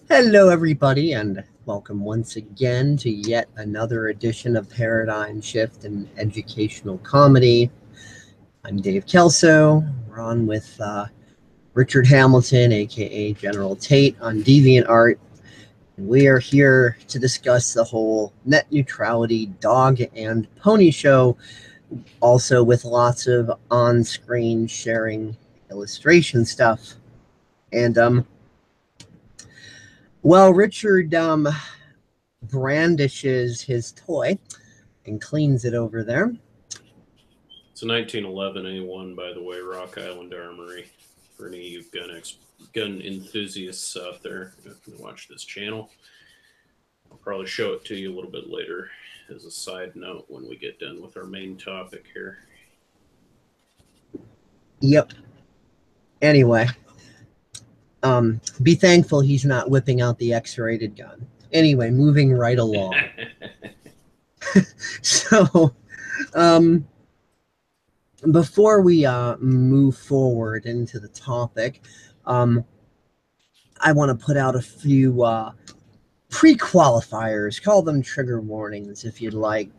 Hello, everybody, and welcome once again to yet another edition of Paradigm Shift in Educational Comedy. I'm Dave Kelso. We're on with Richard Hamilton, aka GeneralTate, on DeviantArt, and we are here to discuss the whole net neutrality dog and pony show, also with lots of on-screen sharing illustration stuff. And well, Richard brandishes his toy and cleans it over there. It's a 1911 A1, by the way, Rock Island Armory. For any of you gun enthusiasts out there who can watch this channel, I'll probably show it to you a little bit later as a side note when we get done with our main topic here. Yep. Anyway, be thankful he's not whipping out the X-rated gun. Anyway, moving right along. So, before we move forward into the topic, I want to put out a few pre-qualifiers, call them trigger warnings if you'd like,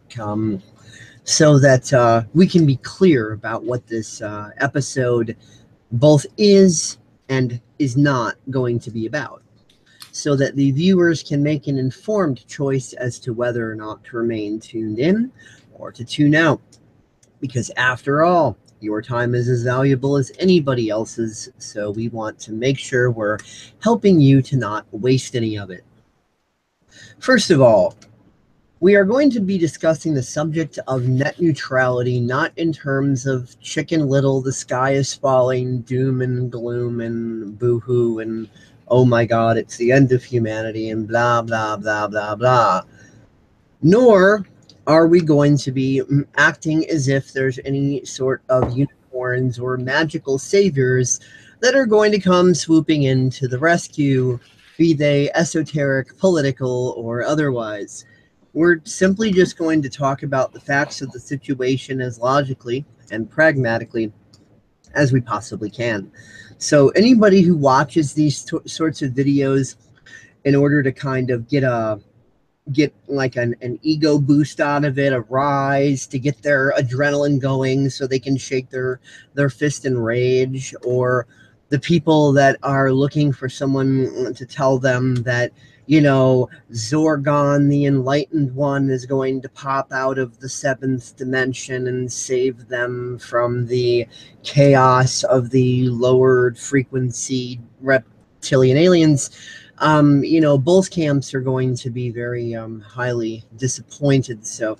so that we can be clear about what this episode both is and is not going to be about, so that the viewers can make an informed choice as to whether or not to remain tuned in or to tune out. Because after all, your time is as valuable as anybody else's, so we want to make sure we're helping you to not waste any of it. First of all, we are going to be discussing the subject of net neutrality, not in terms of Chicken Little, the sky is falling, doom and gloom and boo-hoo and oh my god, it's the end of humanity and blah, blah, blah, blah, blah. Nor are we going to be acting as if there's any sort of unicorns or magical saviors that are going to come swooping in to the rescue, be they esoteric, political, or otherwise. We're simply just going to talk about the facts of the situation as logically and pragmatically as we possibly can. So anybody who watches these sorts of videos in order to kind of get like an ego boost out of it, a rise, to get their adrenaline going so they can shake their fist in rage, or the people that are looking for someone to tell them that, you know, Zorgon, the enlightened one, is going to pop out of the seventh dimension and save them from the chaos of the lowered frequency reptilian aliens. You know, both camps are going to be very highly disappointed. So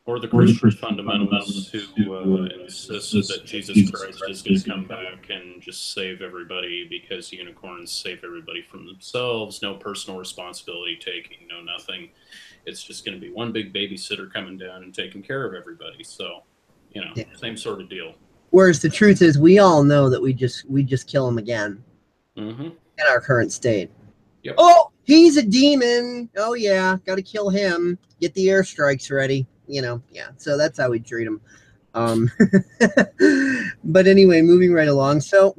or the Christian fundamentalists who insist that Jesus Christ is going to come back and just save everybody because unicorns save everybody from themselves, no personal responsibility taking, no nothing. It's just going to be one big babysitter coming down and taking care of everybody. So, you know, same sort of deal. Whereas the truth is, we all know that we just kill him again. Mm-hmm. In our current state. Yep. Oh, he's a demon. Oh yeah, got to kill him. Get the airstrikes ready. You know, yeah. So that's how we treat him. But anyway, moving right along. So,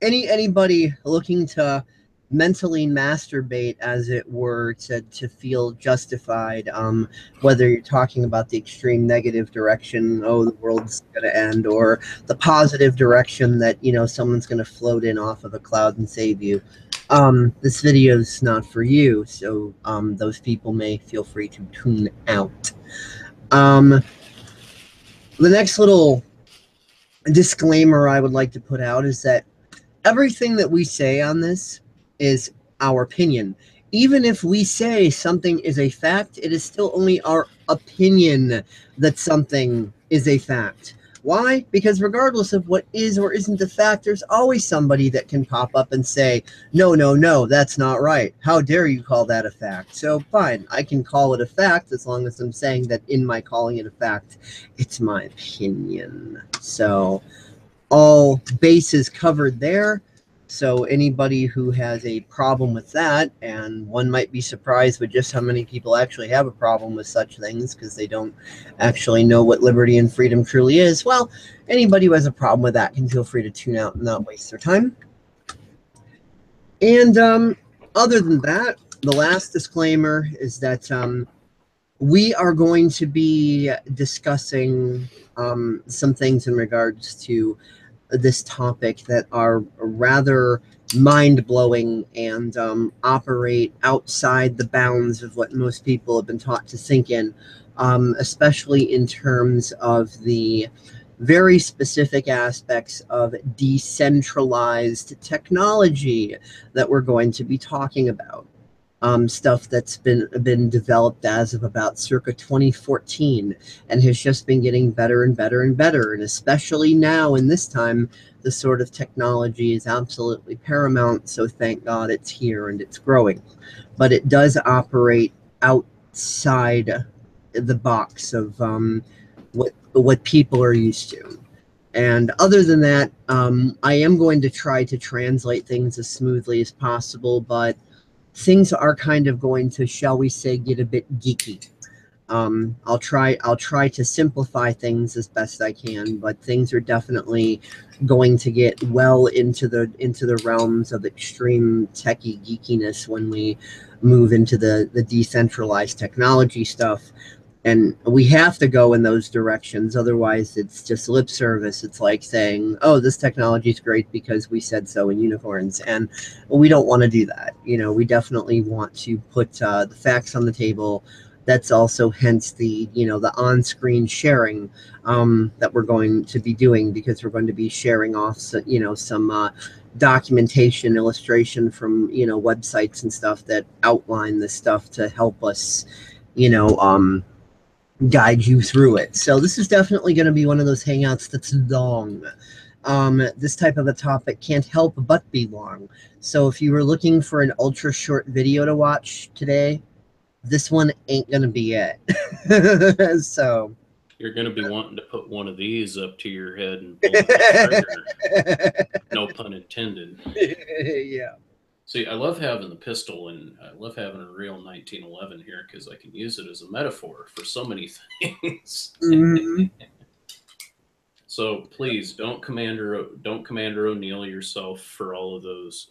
anybody looking to mentally masturbate, as it were, to feel justified, whether you're talking about the extreme negative direction, oh, the world's going to end, or the positive direction that, you know, someone's going to float in off of a cloud and save you, this video is not for you. So those people may feel free to tune out. The next little disclaimer I would like to put out is that everything that we say on this is our opinion. Even if we say something is a fact, it is still only our opinion that something is a fact. Why? Because regardless of what is or isn't a fact, there's always somebody that can pop up and say, no, no, no, that's not right. How dare you call that a fact? So fine, I can call it a fact as long as I'm saying that in my calling it a fact, it's my opinion. So all bases covered there. So anybody who has a problem with that, and one might be surprised with just how many people actually have a problem with such things because they don't actually know what liberty and freedom truly is, well, anybody who has a problem with that can feel free to tune out and not waste their time. And other than that, the last disclaimer is that we are going to be discussing some things in regards to this topic that are rather mind-blowing and operate outside the bounds of what most people have been taught to think in, especially in terms of the very specific aspects of decentralized technology that we're going to be talking about. Stuff that's been developed as of about circa 2014 and has just been getting better and better and better. And especially now in this time, the sort of technology is absolutely paramount. So thank God it's here and it's growing. But it does operate outside the box of what people are used to. And other than that, I am going to try to translate things as smoothly as possible, but things are kind of going to, shall we say, get a bit geeky. I'll try to simplify things as best I can, but things are definitely going to get well into the realms of extreme techie geekiness when we move into the decentralized technology stuff. And we have to go in those directions. Otherwise, it's just lip service. It's like saying, oh, this technology is great because we said so in unicorns. And we don't want to do that. You know, we definitely want to put the facts on the table. That's also hence the, you know, the on-screen sharing that we're going to be doing, because we're going to be sharing off, you know, some documentation, illustration from, you know, websites and stuff that outline this stuff to help us, you know, guide you through it. So this is definitely going to be one of those hangouts that's long. This type of a topic can't help but be long. So if you were looking for an ultra short video to watch today, this one ain't going to be it. So you're going to be wanting to put one of these up to your head and pull the trigger. No pun intended. Yeah. See, I love having the pistol, and I love having a real 1911 here because I can use it as a metaphor for so many things. Mm-hmm. So please don't Commander O'Neill yourself for all of those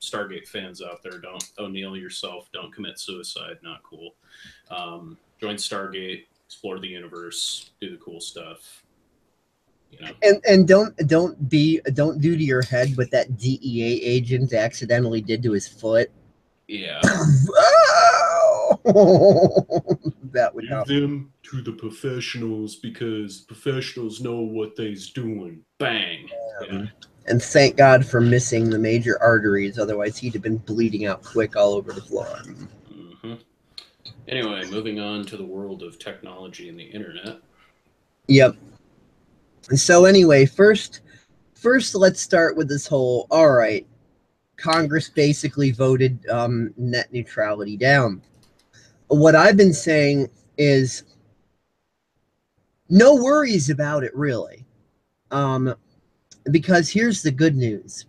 Stargate fans out there. Don't O'Neill yourself. Don't commit suicide. Not cool. Join Stargate, explore the universe, do the cool stuff. You know? And don't do to your head what that DEA agent accidentally did to his foot. Yeah. That would Leave them to the professionals because professionals know what they's doing. Bang. Yeah. And thank God for missing the major arteries, otherwise he'd have been bleeding out quick all over the floor. Mm-hmm. Anyway, moving on to the world of technology and the internet. Yep. So anyway, first let's start with this whole, all right, Congress basically voted net neutrality down. What I've been saying is no worries about it, really. Because here's the good news.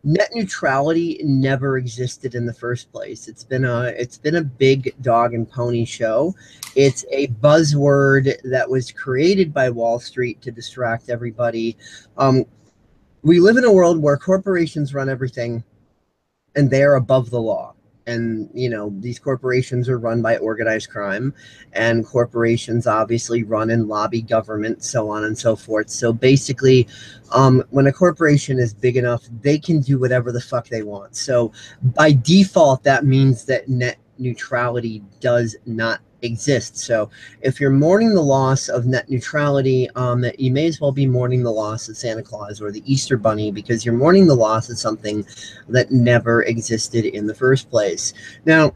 Net neutrality never existed in the first place. It's been a big dog and pony show. It's a buzzword that was created by Wall Street to distract everybody. We live in a world where corporations run everything, and they are above the law. And, you know, these corporations are run by organized crime, and corporations obviously run and lobby government, so on and so forth. So basically, when a corporation is big enough, they can do whatever the fuck they want. So by default, that means that net neutrality does not exist. So if you're mourning the loss of net neutrality, you may as well be mourning the loss of Santa Claus or the Easter Bunny, because you're mourning the loss of something that never existed in the first place. Now,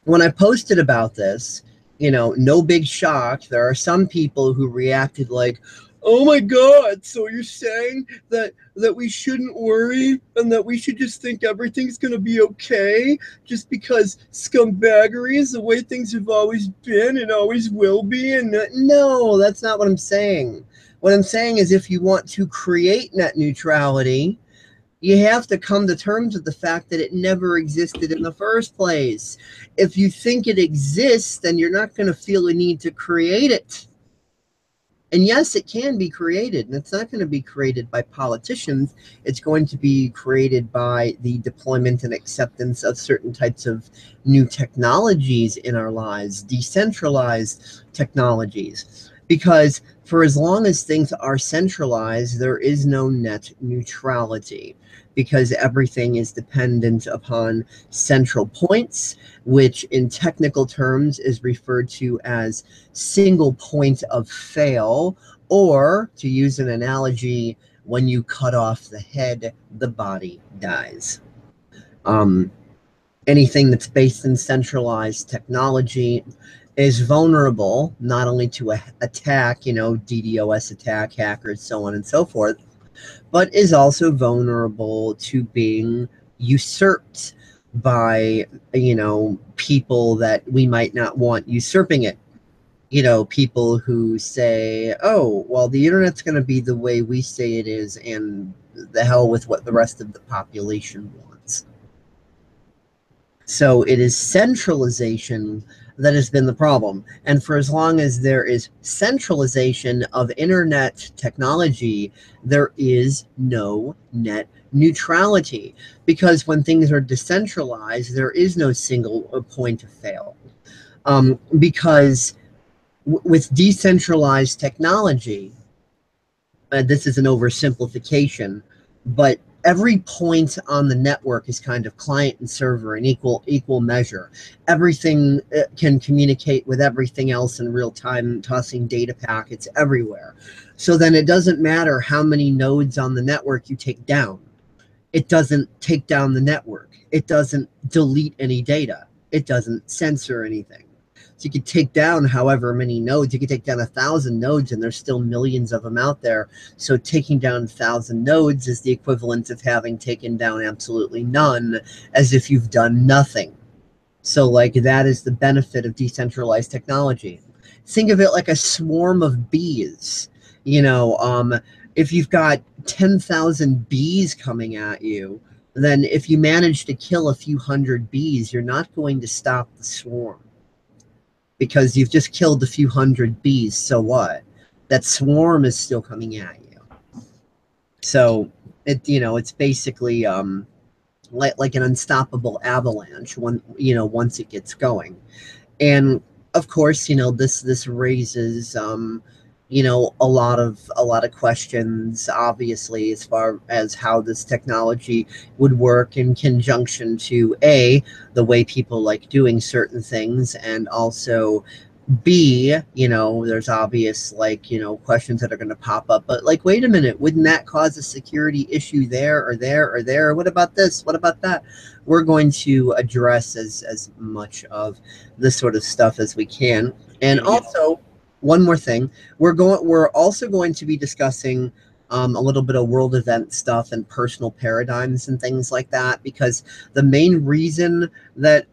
when I posted about this, you know, no big shock. There are some people who reacted like, oh my God, so you're saying that we shouldn't worry and that we should just think everything's going to be okay just because scumbaggery is the way things have always been and always will be? And no, that's not what I'm saying. What I'm saying is if you want to create net neutrality, you have to come to terms with the fact that it never existed in the first place. If you think it exists, then you're not going to feel a need to create it. And yes, it can be created, and it's not going to be created by politicians. It's going to be created by the deployment and acceptance of certain types of new technologies in our lives, decentralized technologies. Because for as long as things are centralized, there is no net neutrality, because everything is dependent upon central points, which in technical terms is referred to as single point of fail, or to use an analogy, when you cut off the head, the body dies. Anything that's based in centralized technology is vulnerable not only to attack, DDoS attack, hackers, so on and so forth, but is also vulnerable to being usurped by, people that we might not want usurping it. People who say, oh, well, the internet's going to be the way we say it is, and the hell with what the rest of the population wants. So it is centralization that has been the problem. And for as long as there is centralization of internet technology, there is no net neutrality. Because when things are decentralized, there is no single point of fail. Because with decentralized technology, this is an oversimplification, but every point on the network is kind of client and server in equal measure. Everything can communicate with everything else in real time, tossing data packets everywhere. So then it doesn't matter how many nodes on the network you take down. It doesn't take down the network. It doesn't delete any data. It doesn't censor anything. So you could take down however many nodes. You could take down 1,000 nodes, and there's still millions of them out there. So taking down 1,000 nodes is the equivalent of having taken down absolutely none, as if you've done nothing. So that is the benefit of decentralized technology. Think of it like a swarm of bees. If you've got 10,000 bees coming at you, then if you manage to kill a few hundred bees, you're not going to stop the swarm, because you've just killed a few hundred bees. So what? That swarm is still coming at you. So it's basically like an unstoppable avalanche once it gets going. And of course, this raises a lot of questions, obviously, as far as how this technology would work in conjunction to the way people like doing certain things, and also B, there's obvious questions that are going to pop up. But wait a minute, wouldn't that cause a security issue there or there or there? What about this? What about that? We're going to address as much of this sort of stuff as we can. And also, one more thing, we're also going to be discussing a little bit of world event stuff and personal paradigms and things like that, because the main reason that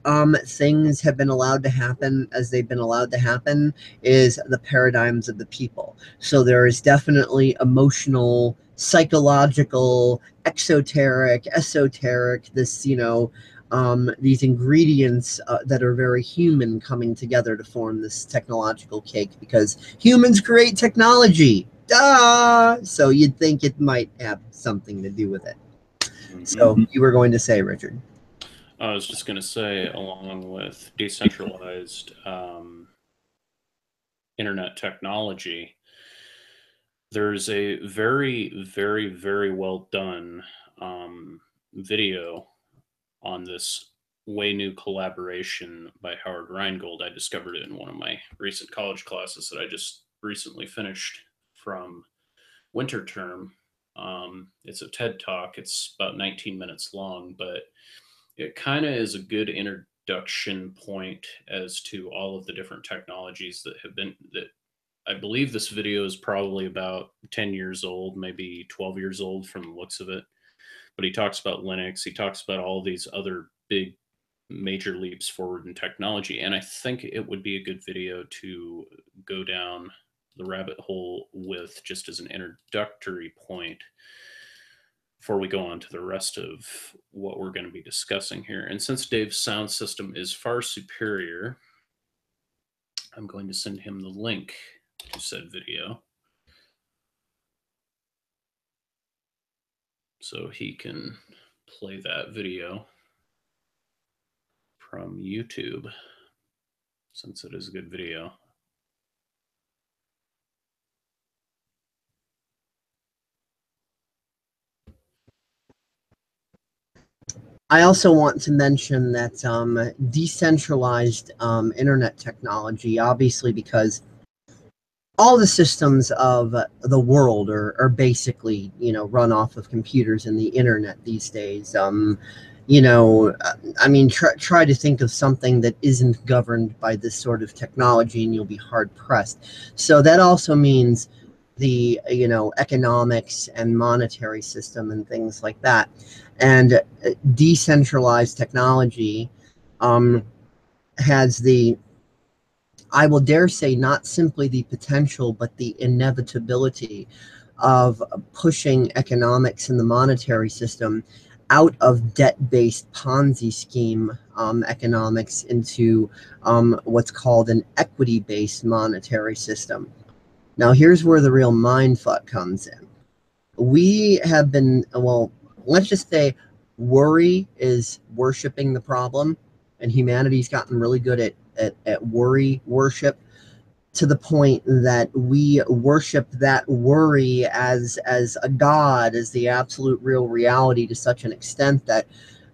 things have been allowed to happen as they've been allowed to happen is the paradigms of the people. So there is definitely emotional, psychological, exoteric, esoteric, these ingredients that are very human coming together to form this technological cake, because humans create technology. Duh! So you'd think it might have something to do with it. Mm-hmm. So you were going to say, Richard? I was just going to say, along with decentralized internet technology, there's a very, very, very well done video on this way new collaboration by Howard Rheingold. I discovered it in one of my recent college classes that I just recently finished from winter term. It's a TED Talk. It's about 19 minutes long, but it kind of is a good introduction point as to all of the different technologies that have been that I believe this video is probably about 10 years old, maybe 12 years old from the looks of it. But he talks about Linux. He talks about all these other big major leaps forward in technology. And I think it would be a good video to go down the rabbit hole with, just as an introductory point, before we go on to the rest of what we're going to be discussing here. And since Dave's sound system is far superior, I'm going to send him the link to said video. so he can play that video from YouTube, since it is a good video. I also want to mention that decentralized internet technology, obviously, because all the systems of the world are basically, run off of computers and the internet these days. I mean, try to think of something that isn't governed by this sort of technology, and you'll be hard pressed. So that also means the economics and monetary system and things like that. And decentralized technology has the, I will dare say, not simply the potential, but the inevitability of pushing economics and the monetary system out of debt-based Ponzi scheme economics into what's called an equity-based monetary system. Now, here's where the real mindfuck comes in. We have been, well, let's just say worry is worshiping the problem, and humanity's gotten really good at worry worship, to the point that we worship that worry as a god, as the absolute real reality, to such an extent that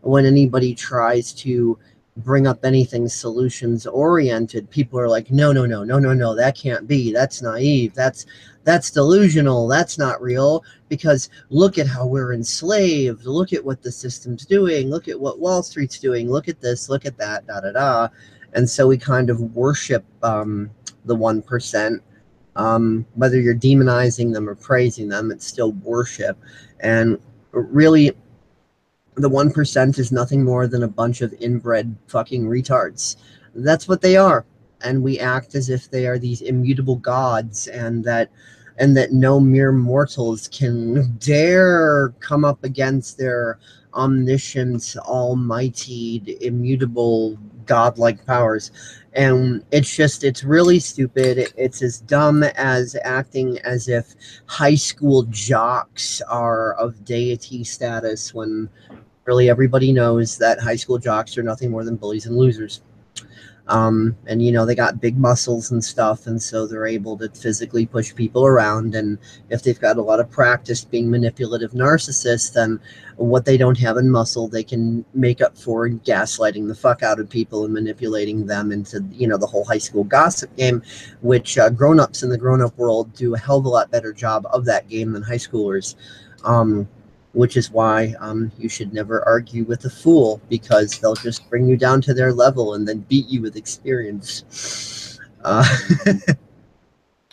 when anybody tries to bring up anything solutions oriented, people are like, no, that can't be, that's naive, that's delusional, that's not real, because look at how we're enslaved, look at what the system's doing, look at what Wall Street's doing, look at this, look at that, da da da. And so we kind of worship the 1%. Whether you're demonizing them or praising them, it's still worship. And really, the 1% is nothing more than a bunch of inbred fucking retards. That's what they are. And we act as if they are these immutable gods, and that no mere mortals can dare come up against their omniscient, almighty, immutable, godlike powers. And it's really stupid. It's as dumb as acting as if high school jocks are of deity status, when really everybody knows that high school jocks are nothing more than bullies and losers. And they got big muscles and stuff, and so they're able to physically push people around. And if they've got a lot of practice being manipulative narcissists, then what they don't have in muscle, they can make up for in gaslighting the fuck out of people and manipulating them into the whole high school gossip game, which grown-ups in the grown-up world do a hell of a lot better job of that game than high schoolers. Which is why you should never argue with a fool, because they'll just bring you down to their level and then beat you with experience.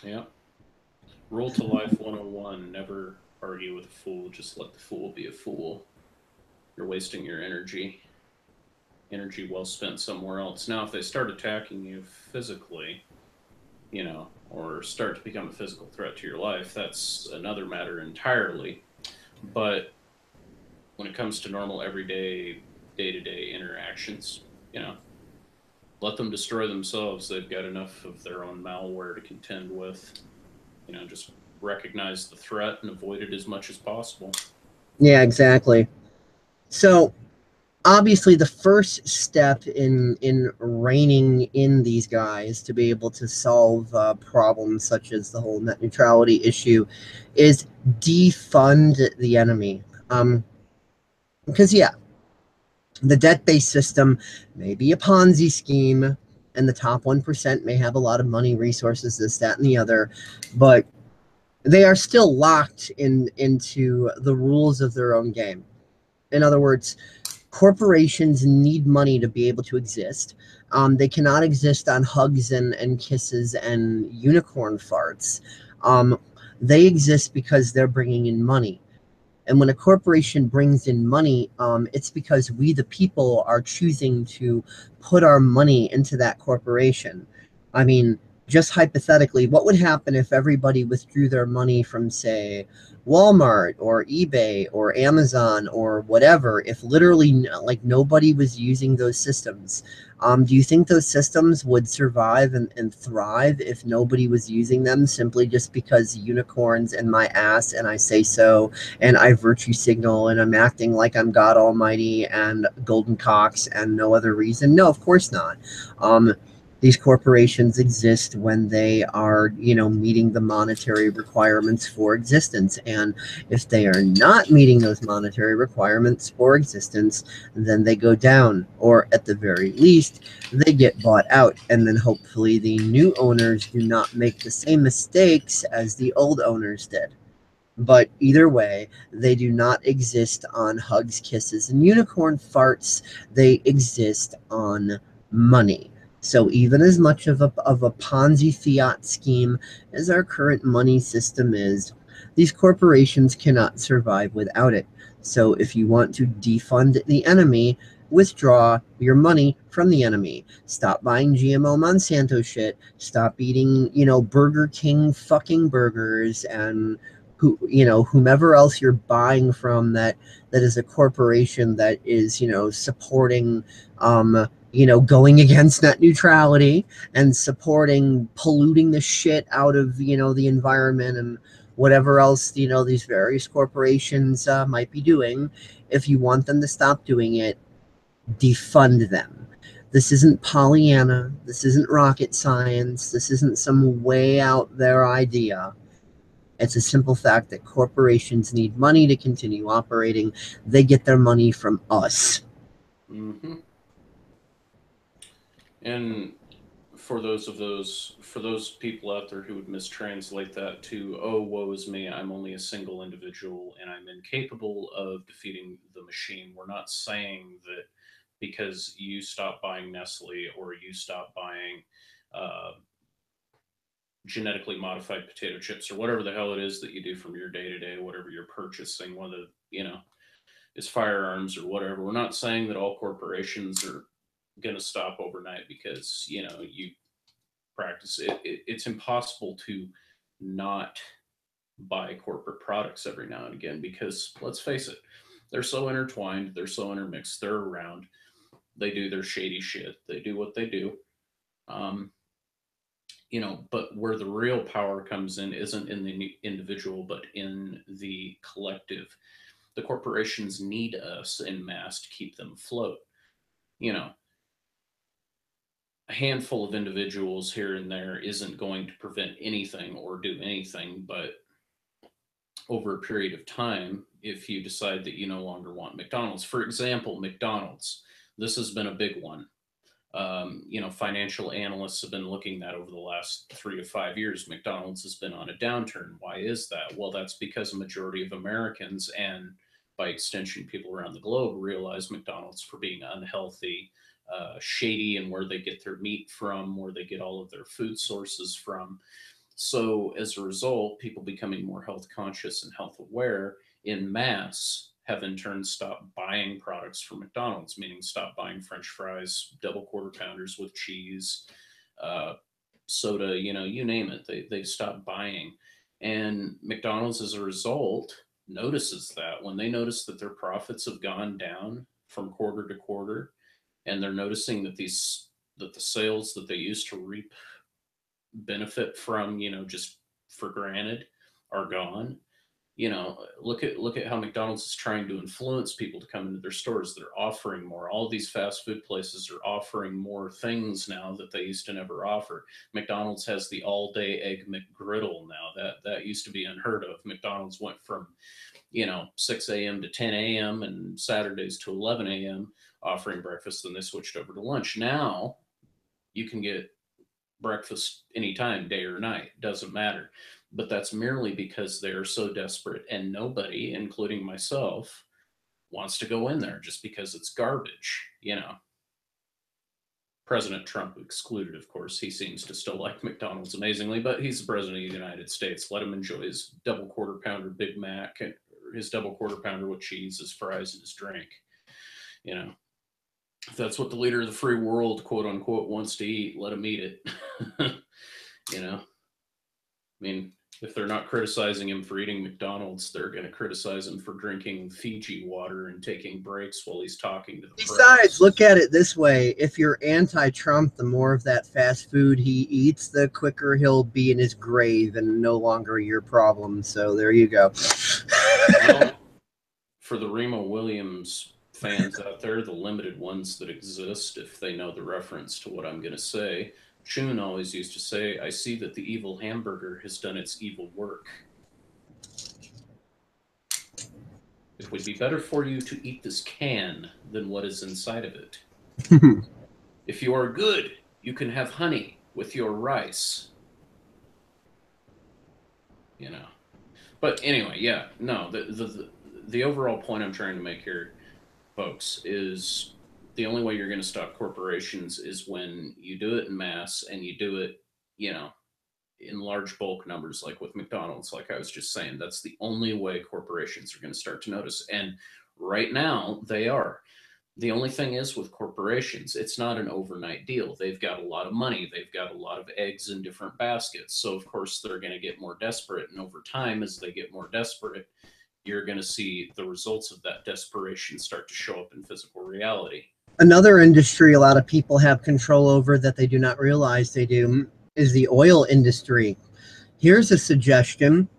Yeah. Rule to life 101, never argue with a fool, just let the fool be a fool. You're wasting your energy well spent somewhere else. Now, if they start attacking you physically, or start to become a physical threat to your life, that's another matter entirely. But when it comes to normal, everyday, day-to-day interactions, let them destroy themselves. They've got enough of their own malware to contend with. Just recognize the threat and avoid it as much as possible. Yeah, exactly. So, obviously, the first step in reining in these guys to be able to solve problems such as the whole net neutrality issue is defund the enemy. Because, yeah, the debt-based system may be a Ponzi scheme, and the top 1% may have a lot of money, resources, this, that, and the other, but they are still locked into the rules of their own game. In other words, corporations need money to be able to exist. They cannot exist on hugs and kisses and unicorn farts. They exist because they're bringing in money. And when a corporation brings in money, it's because we, the people, are choosing to put our money into that corporation. I mean, just hypothetically, what would happen if everybody withdrew their money from, say, Walmart or eBay or Amazon or whatever, if literally like nobody was using those systems? Do you think those systems would survive and thrive if nobody was using them, simply just because unicorns and my ass and I say so and I virtue signal and I'm acting like I'm God Almighty and golden cocks and no other reason? No, of course not. These corporations exist when they are, meeting the monetary requirements for existence. And if they are not meeting those monetary requirements for existence, then they go down, or at the very least, they get bought out. And then hopefully the new owners do not make the same mistakes as the old owners did. But either way, they do not exist on hugs, kisses, and unicorn farts. They exist on money. So even as much of a Ponzi fiat scheme as our current money system is, these corporations cannot survive without it. So if you want to defund the enemy, withdraw your money from the enemy. Stop buying GMO Monsanto shit. Stop eating, Burger King fucking burgers and whomever else you're buying from that is a corporation that is, supporting going against net neutrality and supporting polluting the shit out of, the environment and whatever else, these various corporations might be doing. If you want them to stop doing it, defund them. This isn't Pollyanna. This isn't rocket science. This isn't some way out there idea. It's a simple fact that corporations need money to continue operating. They get their money from us. Mm-hmm. And for those people out there who would mistranslate that to, oh, woe is me, I'm only a single individual and I'm incapable of defeating the machine, we're not saying that because you stop buying Nestle or you stop buying uh, genetically modified potato chips or whatever the hell it is that you do from your day to day, whatever you're purchasing, whether it's firearms or whatever. We're not saying that all corporations are going to stop overnight because you practice it. It's impossible to not buy corporate products every now and again because let's face it, they're so intertwined, they're so intermixed, they're around, they do their shady shit, they do what they do. Um, but where the real power comes in isn't in the individual, but in the collective. The corporations need us in mass to keep them afloat. You know, a handful of individuals here and there isn't going to prevent anything or do anything, but over a period of time, if you decide that you no longer want McDonald's, for example, McDonald's, this has been a big one. Financial analysts have been looking at over the last 3 to 5 years. McDonald's has been on a downturn. Why is that? Well, that's because a majority of Americans and by extension people around the globe realize McDonald's for being unhealthy, shady, and where they get their meat from, where they get all of their food sources from. So as a result, people becoming more health conscious and health aware in mass have in turn stopped buying products from McDonald's, meaning stop buying French fries, double quarter pounders with cheese, uh, soda, you name it. They stopped buying. And McDonald's, as a result, notices that when they notice that their profits have gone down from quarter to quarter, and they're noticing that the sales that they used to reap benefit from, just for granted are gone. Look at how McDonald's is trying to influence people to come into their stores. They're offering more. All these fast food places are offering more things now that they used to never offer. McDonald's has the all-day egg McGriddle now. That used to be unheard of. McDonald's went from 6 a.m. to 10 a.m. and Saturdays to 11 a.m. offering breakfast. Then they switched over to lunch. Now you can get breakfast anytime, day or night, doesn't matter. But that's merely because they're so desperate, and nobody, including myself, wants to go in there just because it's garbage. President Trump excluded, of course. He seems to still like McDonald's amazingly, but he's the president of the United States. Let him enjoy his double quarter pounder Big Mac, his double quarter pounder with cheese, his fries, and his drink. If that's what the leader of the free world, quote unquote, wants to eat, let him eat it. You know, I mean, if they're not criticizing him for eating McDonald's, they're going to criticize him for drinking Fiji water and taking breaks while he's talking to the Besides, press. look at it this way. If you're anti-Trump, the more of that fast food he eats, the quicker he'll be in his grave and no longer your problem. So there you go. Well, for the Remo Williams fans out there, the limited ones that exist, if they know the reference to what I'm going to say, Chun always used to say, I see that the evil hamburger has done its evil work. It would be better for you to eat this can than what is inside of it. If you are good, you can have honey with your rice. You know. But anyway, yeah, no, the overall point I'm trying to make here, folks, is the only way you're going to stop corporations is when you do it in mass and you do it, you know, in large bulk numbers, like with McDonald's, like I was just saying. That's the only way corporations are going to start to notice. And right now, they are. The only thing is with corporations, it's not an overnight deal. They've got a lot of money. They've got a lot of eggs in different baskets. So, of course, they're going to get more desperate. And over time, as they get more desperate, you're going to see the results of that desperation start to show up in physical reality. Another industry a lot of people have control over that they do not realize they do is the oil industry. Here's a suggestion.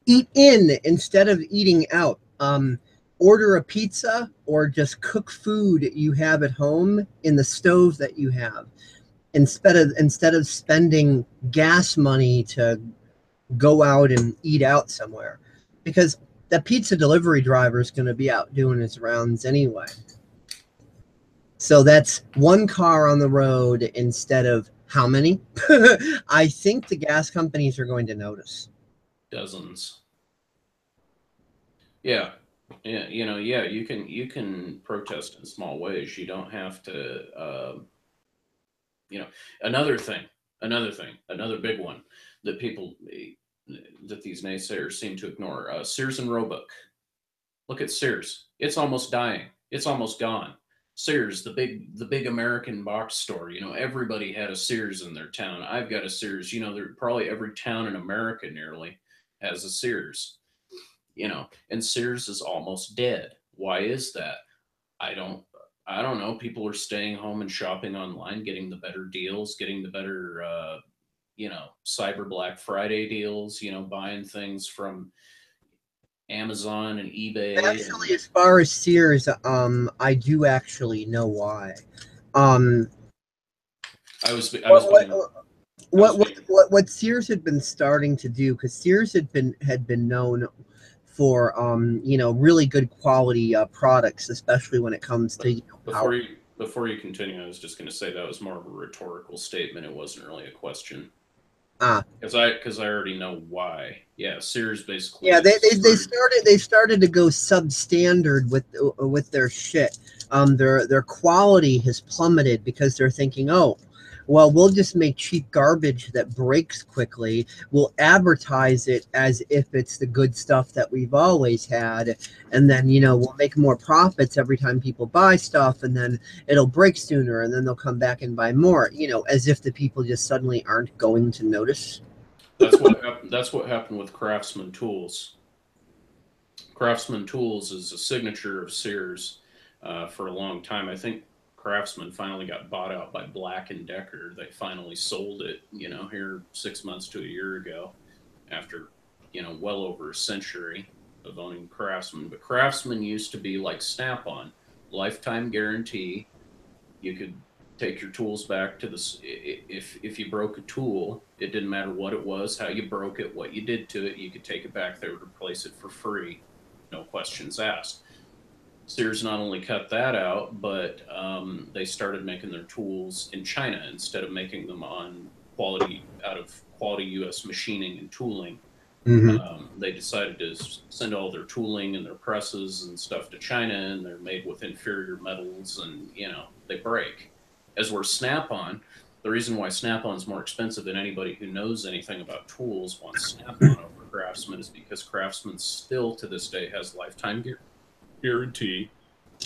Eat in instead of eating out. Order a pizza or just cook food you have at home in the stove that you have. Instead of spending gas money to go out and eat out somewhere. Because that pizza delivery driver is going to be out doing his rounds anyway. So that's one car on the road instead of how many? I think the gas companies are going to notice. Dozens. Yeah. Yeah, you know, yeah, you can protest in small ways. You don't have to, you know, another big one that people that these naysayers seem to ignore. Sears and Roebuck. Look at Sears. It's almost dying. It's almost gone. Sears, the big American box store. You know, everybody had a Sears in their town. I've got a Sears. You know, there probably every town in America nearly has a Sears. You know, and Sears is almost dead. Why is that? I don't know. People are staying home and shopping online, getting the better deals, getting the better you know, Cyber Black Friday deals, you know, buying things from Amazon and eBay. Actually, as far as Sears, I do actually know why. What Sears had been starting to do, because Sears had been known for you know, really good quality products, especially when it comes to before you continue, I was just going to say that was more of a rhetorical statement. It wasn't really a question. Because I already know why. Yeah, Sears basically. Yeah, they started to go substandard with their shit. Their quality has plummeted because they're thinking, oh, well, we'll just make cheap garbage that breaks quickly. We'll advertise it as if it's the good stuff that we've always had. And then, you know, we'll make more profits every time people buy stuff, and then it'll break sooner, and then they'll come back and buy more, you know, as if the people just suddenly aren't going to notice. That's what happened with Craftsman Tools. Craftsman Tools is a signature of Sears for a long time. I think Craftsman finally got bought out by Black & Decker. They finally sold it, you know, here 6 months to a year ago, after, you know, well over a century of owning Craftsman. But Craftsman used to be like Snap-on, lifetime guarantee. You could take your tools back to this. If you broke a tool, it didn't matter what it was, how you broke it, what you did to it, you could take it back. They would replace it for free, no questions asked. Sears not only cut that out, but they started making their tools in China instead of making them on quality U.S. machining and tooling. They decided to send all their tooling and their presses and stuff to China, and they're made with inferior metals, and you know, they break. As we're Snap-on, the reason why Snap-on is more expensive than anybody who knows anything about tools wants Snap-on over Craftsman is because Craftsman still to this day has lifetime guarantee,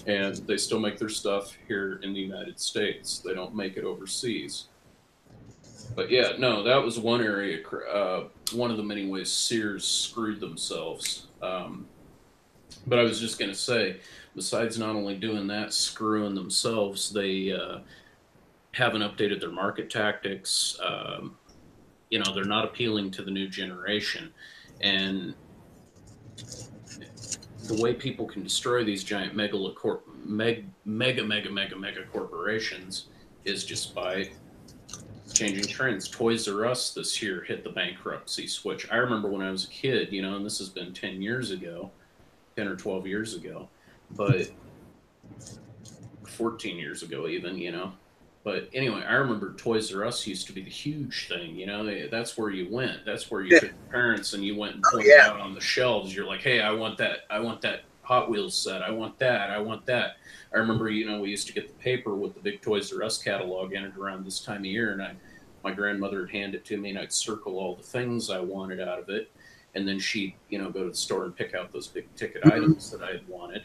and they still make their stuff here in the United States. They don't make it overseas. But yeah, no, that was one area. One of the many ways Sears screwed themselves. But I was just going to say, besides not only doing that, screwing themselves, they haven't updated their market tactics. You know, they're not appealing to the new generation. And the way people can destroy these giant mega corporations is just by changing trends. Toys R Us this year hit the bankruptcy switch. I remember when I was a kid, you know, and this has been 10 years ago, 10 or 12 years ago, but 14 years ago, even, you know. But anyway, I remember Toys R Us used to be the huge thing, you know. That's where you went. That's where you took your parents and you went and pointed out on the shelves. You're like, hey, I want that. I want that Hot Wheels set. I want that. I want that. I remember, you know, we used to get the paper with the big Toys R Us catalog in it around this time of year, and my grandmother would hand it to me, and I'd circle all the things I wanted out of it, and then she'd, you know, go to the store and pick out those big ticket items that I had wanted.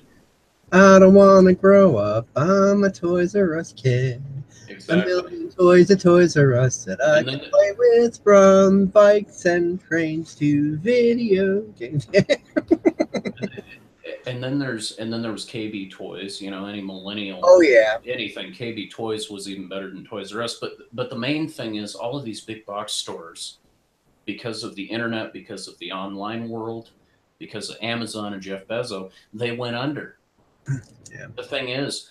I don't want to grow up. I'm a Toys R Us kid. Exactly. A million toys at Toys R Us that I can play with, from bikes and trains to video games. And then there was KB Toys, you know, any millennial. Oh yeah. Anything KB Toys was even better than Toys R Us. But the main thing is all of these big box stores, because of the internet, because of the online world, because of Amazon and Jeff Bezos, they went under. Yeah. The thing is,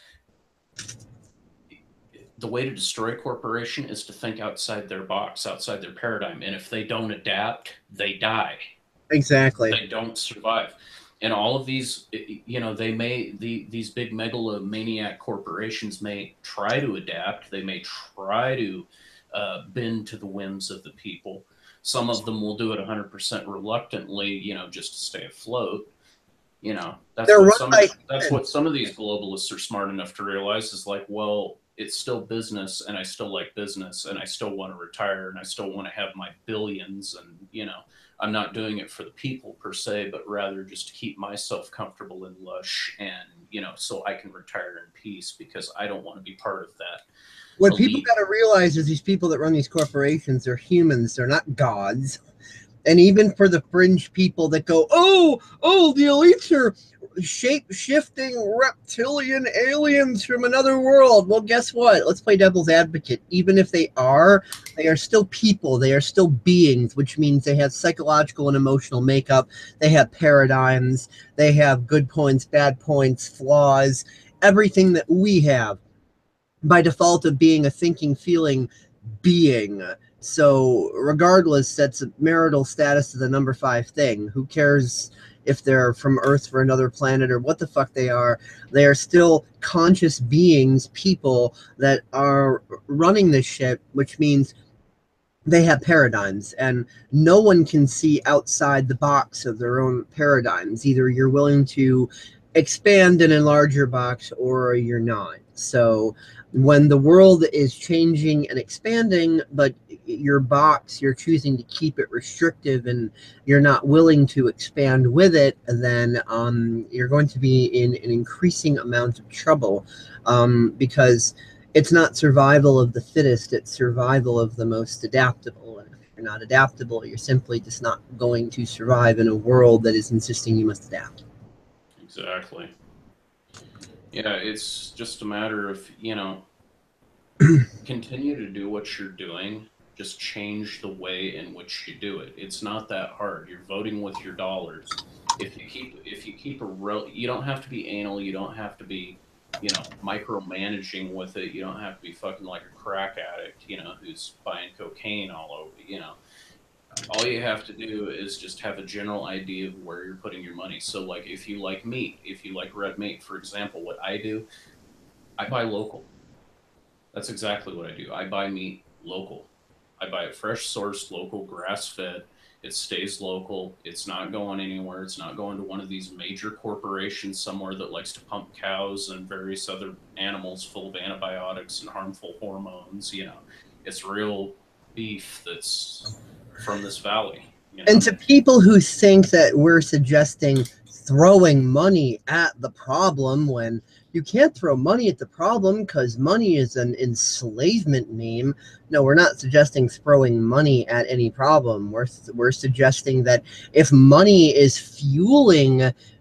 the way to destroy a corporation is to think outside their box, outside their paradigm. And if they don't adapt, they die. Exactly. They don't survive. And all of these, you know, these big megalomaniac corporations may try to adapt. They may try to bend to the whims of the people. Some of them will do it 100% reluctantly, you know, just to stay afloat. You know, that's what some of these globalists are smart enough to realize is like, well, it's still business, and I still like business, and I still want to retire, and I still want to have my billions, and, you know, I'm not doing it for the people per se, but rather just to keep myself comfortable and lush, and, you know, so I can retire in peace, because I don't want to be part of that. What people got to realize is these people that run these corporations are humans. They're not gods. And even for the fringe people that go, oh, the elites are shape-shifting reptilian aliens from another world. Well, guess what? Let's play devil's advocate. Even if they are still people. They are still beings, which means they have psychological and emotional makeup. They have paradigms. They have good points, bad points, flaws, everything that we have by default of being a thinking, feeling being. So regardless, that's a marital status of the number 5 thing. Who cares if they're from Earth for another planet or what the fuck they are? They are still conscious beings, people that are running this shit, which means they have paradigms, and no one can see outside the box of their own paradigms. Either you're willing to expand and enlarge your box, or you're not. So when the world is changing and expanding, but your box, you're choosing to keep it restrictive and you're not willing to expand with it, then you're going to be in an increasing amount of trouble, because it's not survival of the fittest, it's survival of the most adaptable. And if you're not adaptable, you're simply just not going to survive in a world that is insisting you must adapt. Exactly. Yeah, it's just a matter of, you know, continue to do what you're doing. Just change the way in which you do it. It's not that hard. You're voting with your dollars. If you keep you don't have to be anal. You don't have to be, you know, micromanaging with it. You don't have to be fucking like a crack addict, you know, who's buying cocaine all over, you know. All you have to do is just have a general idea of where you're putting your money. So, like, if you like meat, if you like red meat, for example, what I do, I buy local. That's exactly what I do. I buy meat local. I buy it fresh sourced, local, grass fed. It stays local. It's not going anywhere. It's not going to one of these major corporations somewhere that likes to pump cows and various other animals full of antibiotics and harmful hormones. You know, it's real beef that's from this valley. You know? And to people who think that we're suggesting throwing money at the problem when you can't throw money at the problem because money is an enslavement meme. No, we're not suggesting throwing money at any problem. We're suggesting that if money is fueling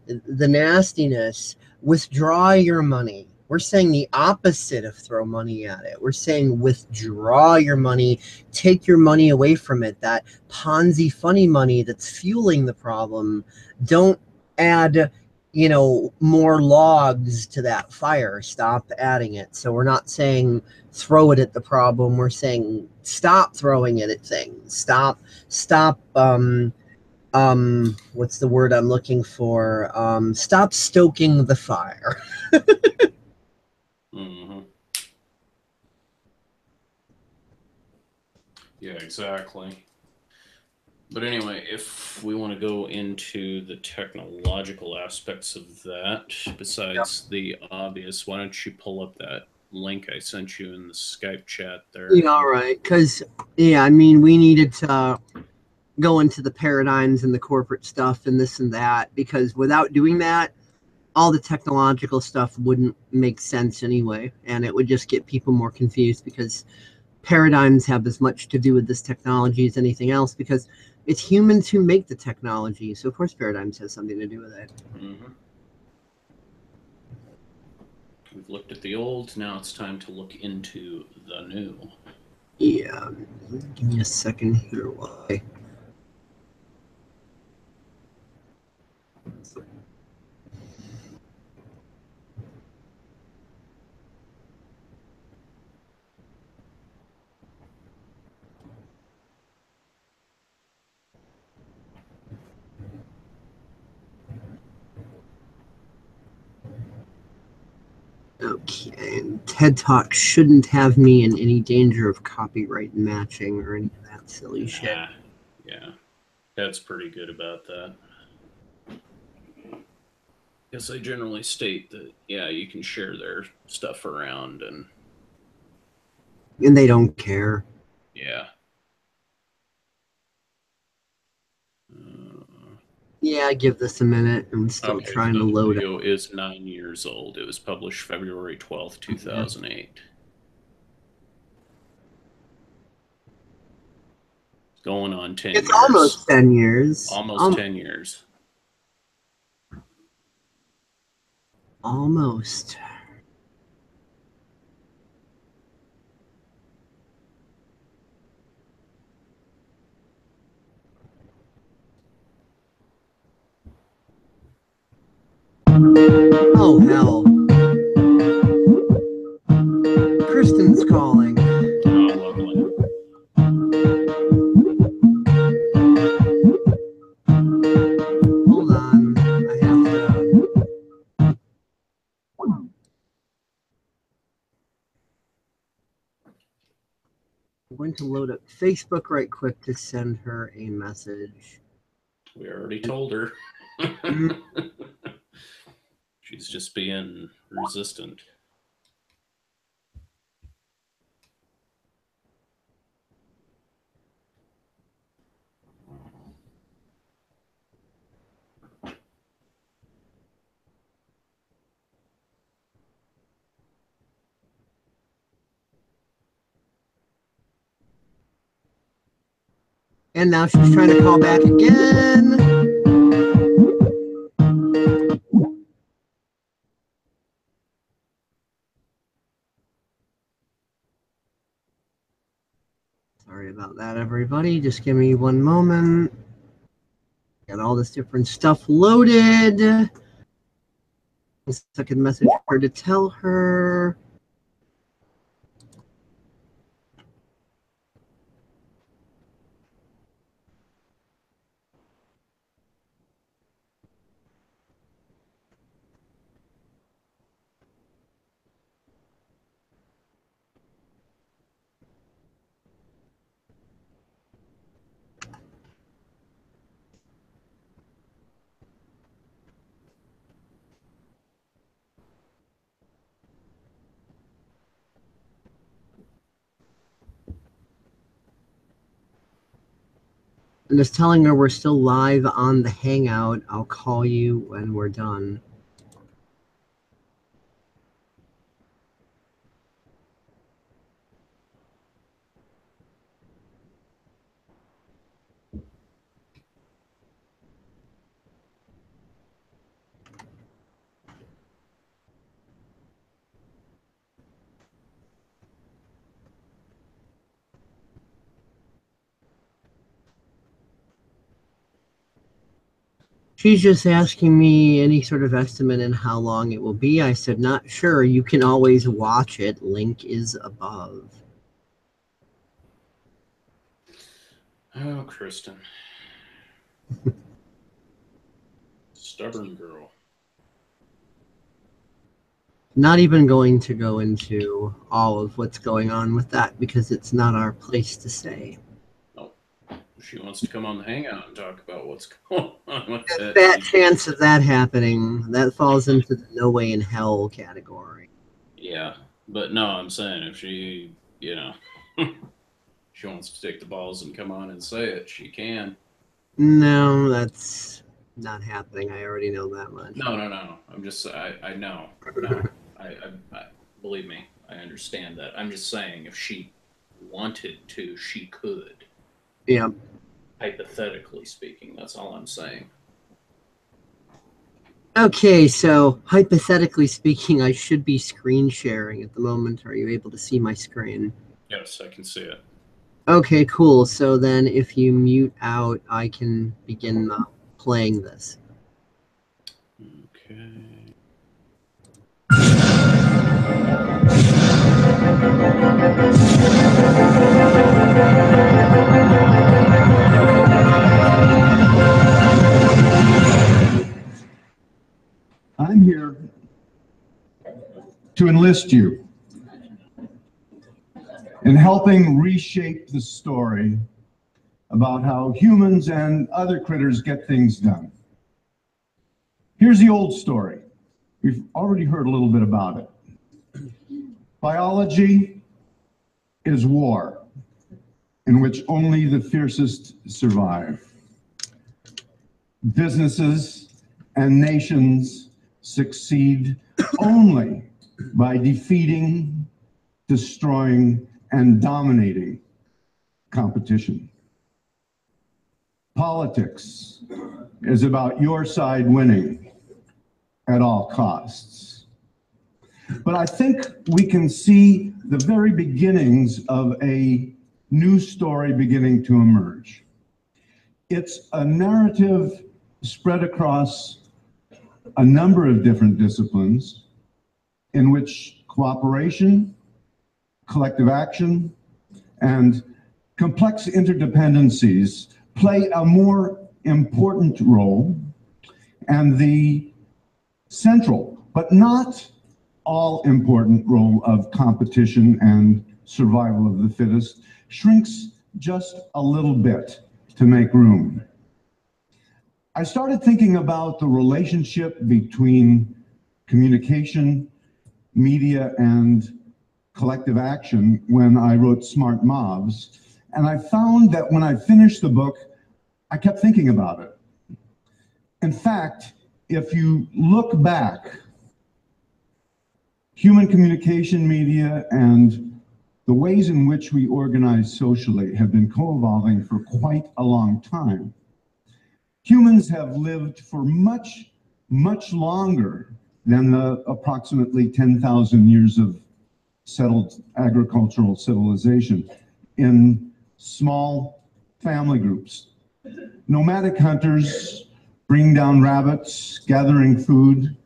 the nastiness, withdraw your money. We're saying the opposite of throw money at it. We're saying withdraw your money, take your money away from it. That Ponzi funny money that's fueling the problem. Don't add, more logs to that fire. Stop adding it. So we're not saying throw it at the problem. We're saying stop throwing it at things. Stop, what's the word I'm looking for? Stop stoking the fire. Mm-hmm. Yeah, exactly. But anyway, if we want to go into the technological aspects of that, besides the obvious, why don't you pull up that link I sent you in the Skype chat there? Yeah, all right. Because, I mean, we needed to go into the paradigms and the corporate stuff and this and that, because without doing that, all the technological stuff wouldn't make sense anyway, and it would just get people more confused, because paradigms have as much to do with this technology as anything else, because it's humans who make the technology. So of course paradigms has something to do with it. Mm-hmm. We've looked at the old, now it's time to look into the new. Yeah, give me a second here while I... Okay, TED Talk shouldn't have me in any danger of copyright matching or any of that silly shit. Yeah, that's pretty good about that. Yes, I generally state that, yeah, you can share their stuff around, and they don't care. Yeah. Yeah, give this a minute. I'm still trying to load it. The video is 9 years old. It was published February 12th, 2008. It's going on 10 years. It's almost 10 years. Almost 10 years. Almost. Oh, hell. Kristen's calling. Oh, lovely. Hold on. I have to... I'm going to load up Facebook right quick to send her a message. We already told her. She's just being resistant. And now she's trying to call back again. Sorry about that, everybody. Just give me one moment. Got all this different stuff loaded. A second message for her to tell her. I'm just telling her we're still live on the Hangout. I'll call you when we're done. She's just asking me any sort of estimate and how long it will be. I said, not sure. You can always watch it. Link is above. Oh, Kristen. Stubborn girl. Not even going to go into all of what's going on with that because it's not our place to say. Oh, she wants to come on the Hangout and talk about what's going on with that. Fat chance of that happening. That falls into the no way in hell category. Yeah, but no, I'm saying if she, you know, she wants to take the balls and come on and say it, she can. No, that's not happening. I already know that much. No. I'm just, I know. No, I believe me, I understand that. I'm just saying if she wanted to, she could. Yeah. Hypothetically speaking, that's all I'm saying. Okay, so hypothetically speaking, I should be screen sharing at the moment. Are you able to see my screen? Yes, I can see it. Okay, cool. So then if you mute out, I can begin playing this. Okay. I'm here to enlist you in helping reshape the story about how humans and other critters get things done. Here's the old story. We've already heard a little bit about it. Biology is war, in which only the fiercest survive. Businesses and nations succeed only by defeating, destroying, and dominating competition. Politics is about your side winning at all costs. But I think we can see the very beginnings of a new story beginning to emerge. It's a narrative spread across a number of different disciplines in which cooperation, collective action, and complex interdependencies play a more important role, and the central, but not all important role of competition and survival of the fittest shrinks just a little bit to make room. I started thinking about the relationship between communication, media, and collective action when I wrote Smart Mobs, and I found that when I finished the book, I kept thinking about it. In fact, if you look back, human communication, media, and the ways in which we organize socially have been co-evolving for quite a long time. Humans have lived for much, much longer than the approximately 10,000 years of settled agricultural civilization in small family groups. Nomadic hunters bringing down rabbits, gathering food.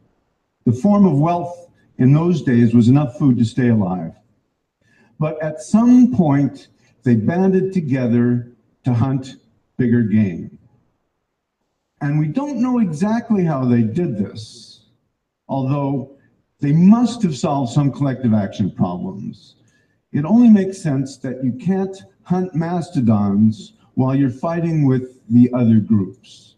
The form of wealth in those days was enough food to stay alive. But at some point, they banded together to hunt bigger game. And we don't know exactly how they did this, although they must have solved some collective action problems. It only makes sense that you can't hunt mastodons while you're fighting with the other groups.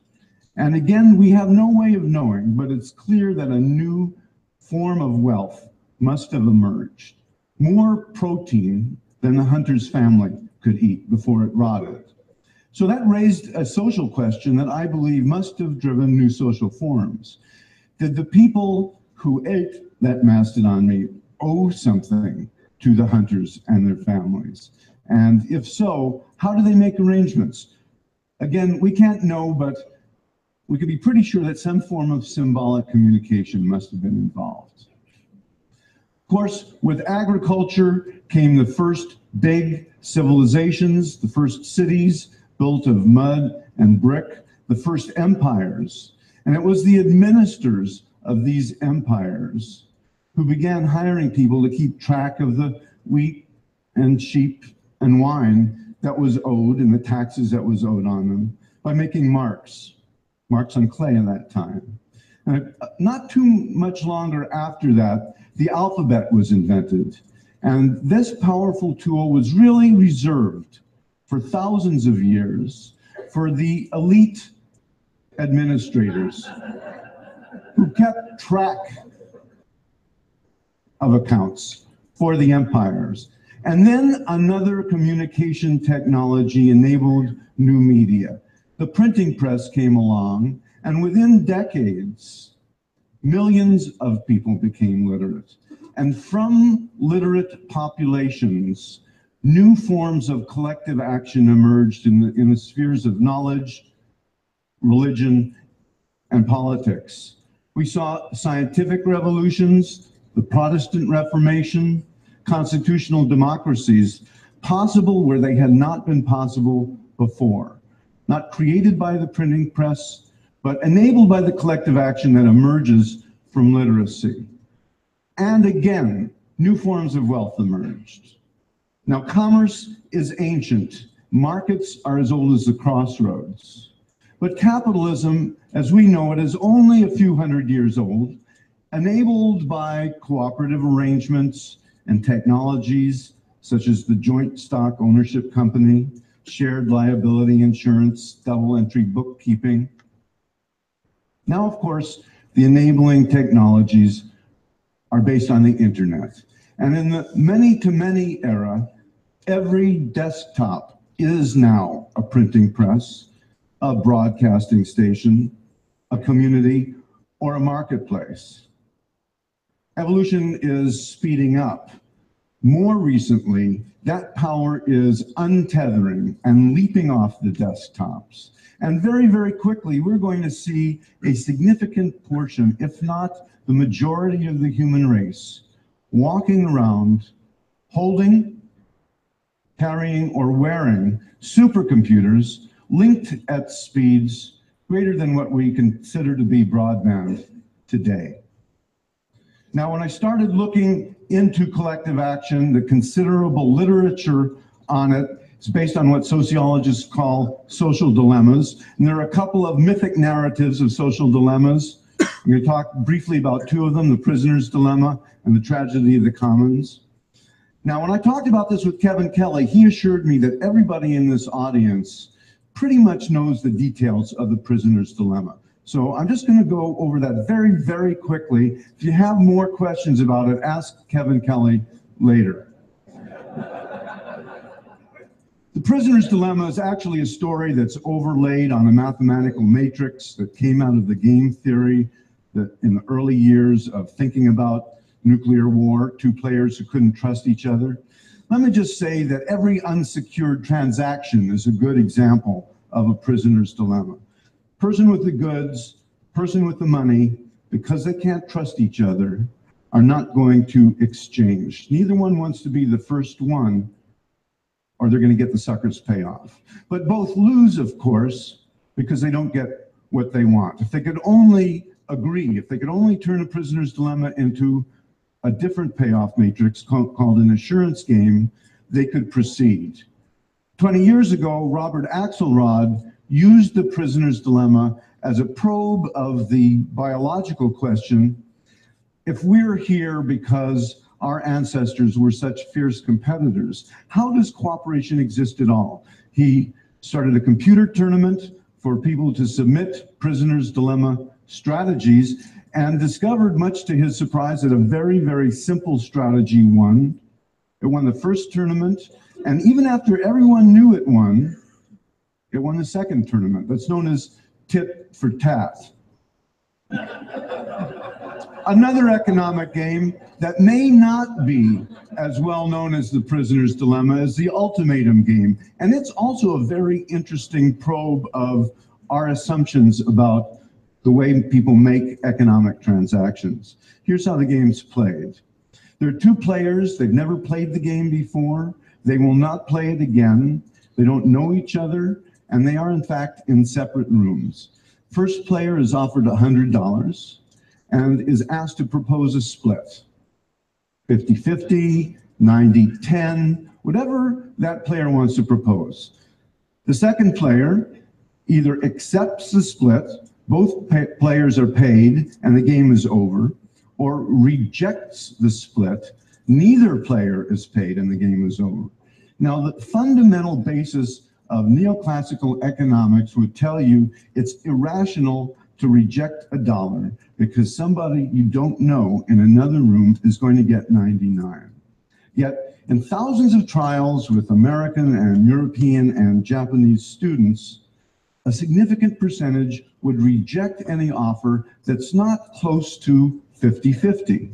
And again, we have no way of knowing, but it's clear that a new form of wealth must have emerged. More protein than the hunter's family could eat before it rotted. So that raised a social question that I believe must have driven new social forms. Did the people who ate that mastodon meat owe something to the hunters and their families? And if so, how do they make arrangements? Again, we can't know, but we could be pretty sure that some form of symbolic communication must have been involved. Of course, with agriculture came the first big civilizations, the first cities built of mud and brick, the first empires. And it was the administrators of these empires who began hiring people to keep track of the wheat and sheep and wine that was owed and the taxes that was owed on them by making marks on clay at that time. And not too much longer after that, the alphabet was invented. And this powerful tool was really reserved for thousands of years for the elite administrators who kept track of accounts for the empires. And then another communication technology enabled new media. The printing press came along, and within decades, millions of people became literate. And from literate populations, new forms of collective action emerged in the spheres of knowledge, religion, and politics. We saw scientific revolutions, the Protestant Reformation, constitutional democracies possible where they had not been possible before. Not created by the printing press, but enabled by the collective action that emerges from literacy. And again, new forms of wealth emerged. Now, commerce is ancient. Markets are as old as the crossroads. But capitalism, as we know it, is only a few hundred years old, enabled by cooperative arrangements and technologies such as the joint stock ownership company, shared liability insurance, double entry bookkeeping. Now, of course, the enabling technologies are based on the internet. And in the many-to-many era, every desktop is now a printing press, a broadcasting station, a community, or a marketplace. Evolution is speeding up. More recently, that power is untethering and leaping off the desktops. And very, very quickly, we're going to see a significant portion, if not the majority of the human race, walking around, holding, carrying, or wearing supercomputers linked at speeds greater than what we consider to be broadband today. Now, when I started looking into collective action, the considerable literature on it is based on what sociologists call social dilemmas. And there are a couple of mythic narratives of social dilemmas. I'm going to talk briefly about two of them, the prisoner's dilemma and the tragedy of the commons. Now, when I talked about this with Kevin Kelly, he assured me that everybody in this audience pretty much knows the details of the prisoner's dilemma. So I'm just going to go over that very, very quickly. If you have more questions about it, ask Kevin Kelly later. The prisoner's dilemma is actually a story that's overlaid on a mathematical matrix that came out of the game theory that in the early years of thinking about nuclear war, two players who couldn't trust each other. Let me just say that every unsecured transaction is a good example of a prisoner's dilemma. Person with the goods, person with the money, because they can't trust each other, are not going to exchange. Neither one wants to be the first one, or they're going to get the sucker's payoff. But both lose, of course, because they don't get what they want. If they could only agree, if they could only turn a prisoner's dilemma into a different payoff matrix called an assurance game, they could proceed. 20 years ago, Robert Axelrod used the prisoner's dilemma as a probe of the biological question: if we're here because our ancestors were such fierce competitors, how does cooperation exist at all? He started a computer tournament for people to submit prisoner's dilemma strategies and discovered, much to his surprise, that a very, very simple strategy won. It won the first tournament, and even after everyone knew it won, It won the second tournament. That's known as tit for tat. Another economic game that may not be as well known as the prisoner's dilemma is the ultimatum game. And it's also a very interesting probe of our assumptions about the way people make economic transactions. Here's how the game's played. There are two players. They've never played the game before. They will not play it again. They don't know each other, and they are in fact in separate rooms. First player is offered $100 and is asked to propose a split. 50-50, 90-10, whatever that player wants to propose. The second player either accepts the split, both players are paid and the game is over, or rejects the split, neither player is paid and the game is over. Now, the fundamental basis of neoclassical economics would tell you it's irrational to reject a dollar because somebody you don't know in another room is going to get 99. Yet, in thousands of trials with American and European and Japanese students, a significant percentage would reject any offer that's not close to 50-50.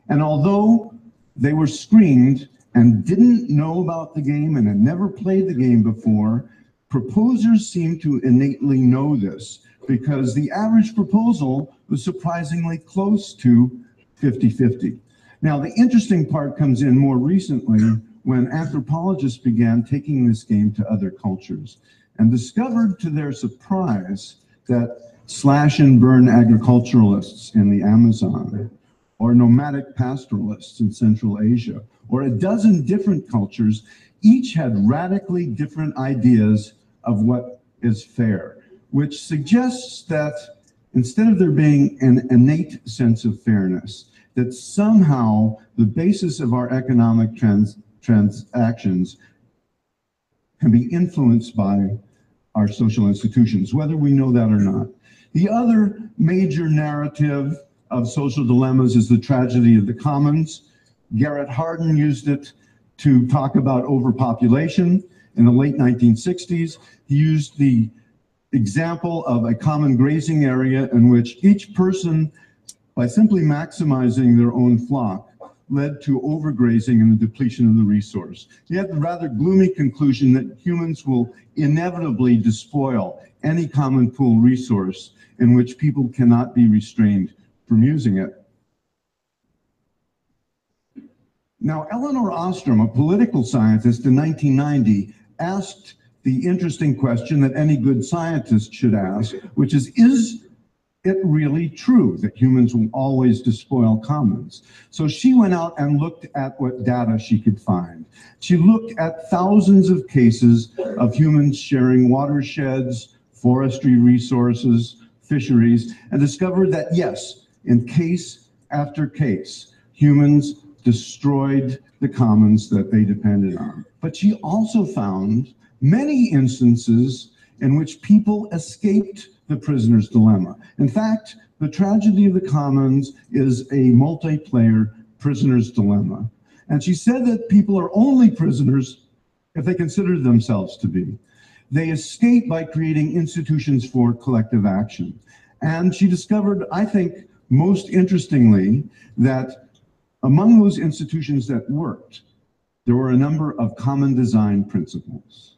And although they were screened and didn't know about the game and had never played the game before, proposers seem to innately know this because the average proposal was surprisingly close to 50-50. Now, the interesting part comes in more recently when anthropologists began taking this game to other cultures and discovered to their surprise that slash and burn agriculturalists in the Amazon, or nomadic pastoralists in Central Asia, or a dozen different cultures, each had radically different ideas of what is fair, which suggests that instead of there being an innate sense of fairness, that somehow the basis of our economic transactions can be influenced by our social institutions, whether we know that or not. The other major narrative of social dilemmas is the tragedy of the commons. Garrett Hardin used it to talk about overpopulation in the late 1960s. He used the example of a common grazing area in which each person, by simply maximizing their own flock, led to overgrazing and the depletion of the resource. He had the rather gloomy conclusion that humans will inevitably despoil any common pool resource in which people cannot be restrained from using it. Now, Elinor Ostrom, a political scientist in 1990, asked the interesting question that any good scientist should ask, which is it really true that humans will always despoil commons? So she went out and looked at what data she could find. She looked at thousands of cases of humans sharing watersheds, forestry resources, fisheries, and discovered that yes, in case after case, humans destroyed the commons that they depended on. But she also found many instances in which people escaped the prisoner's dilemma. In fact, the tragedy of the commons is a multiplayer prisoner's dilemma. And she said that people are only prisoners if they consider themselves to be. They escape by creating institutions for collective action. And she discovered, I think, most interestingly, that among those institutions that worked, there were a number of common design principles.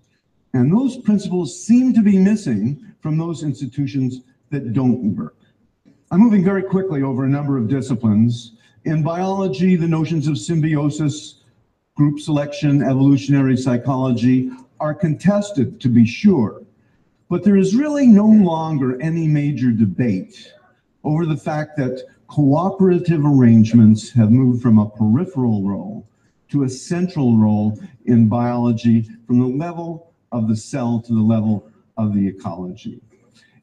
And those principles seem to be missing from those institutions that don't work. I'm moving very quickly over a number of disciplines. In biology, the notions of symbiosis, group selection, evolutionary psychology are contested, to be sure. But there is really no longer any major debate over the fact that cooperative arrangements have moved from a peripheral role to a central role in biology, from the level of the cell to the level of the ecology.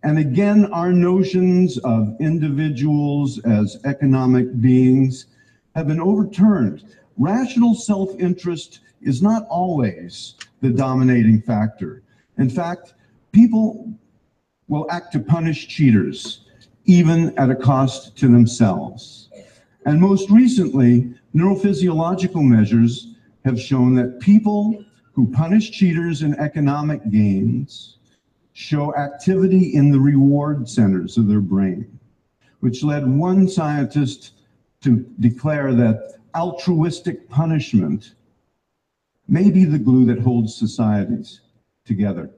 And again, our notions of individuals as economic beings have been overturned. Rational self-interest is not always the dominating factor. In fact, people will act to punish cheaters, even at a cost to themselves. And most recently, neurophysiological measures have shown that people who punish cheaters in economic games show activity in the reward centers of their brain, which led one scientist to declare that altruistic punishment may be the glue that holds societies together.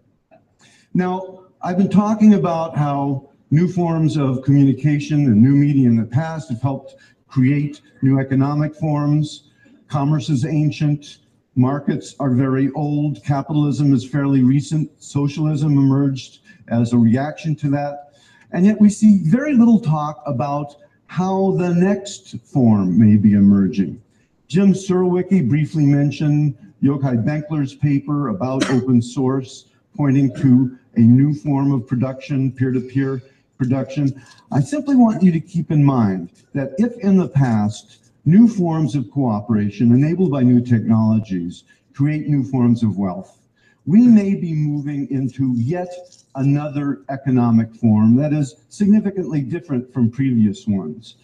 Now, I've been talking about how new forms of communication and new media in the past have helped create new economic forms. Commerce is ancient, markets are very old, capitalism is fairly recent, socialism emerged as a reaction to that, and yet we see very little talk about how the next form may be emerging. Jim Surowiecki briefly mentioned Yochai Benkler's paper about open source, pointing to a new form of production, peer-to-peer production. I simply want you to keep in mind that if in the past, new forms of cooperation enabled by new technologies create new forms of wealth, we may be moving into yet another economic form that is significantly different from previous ones.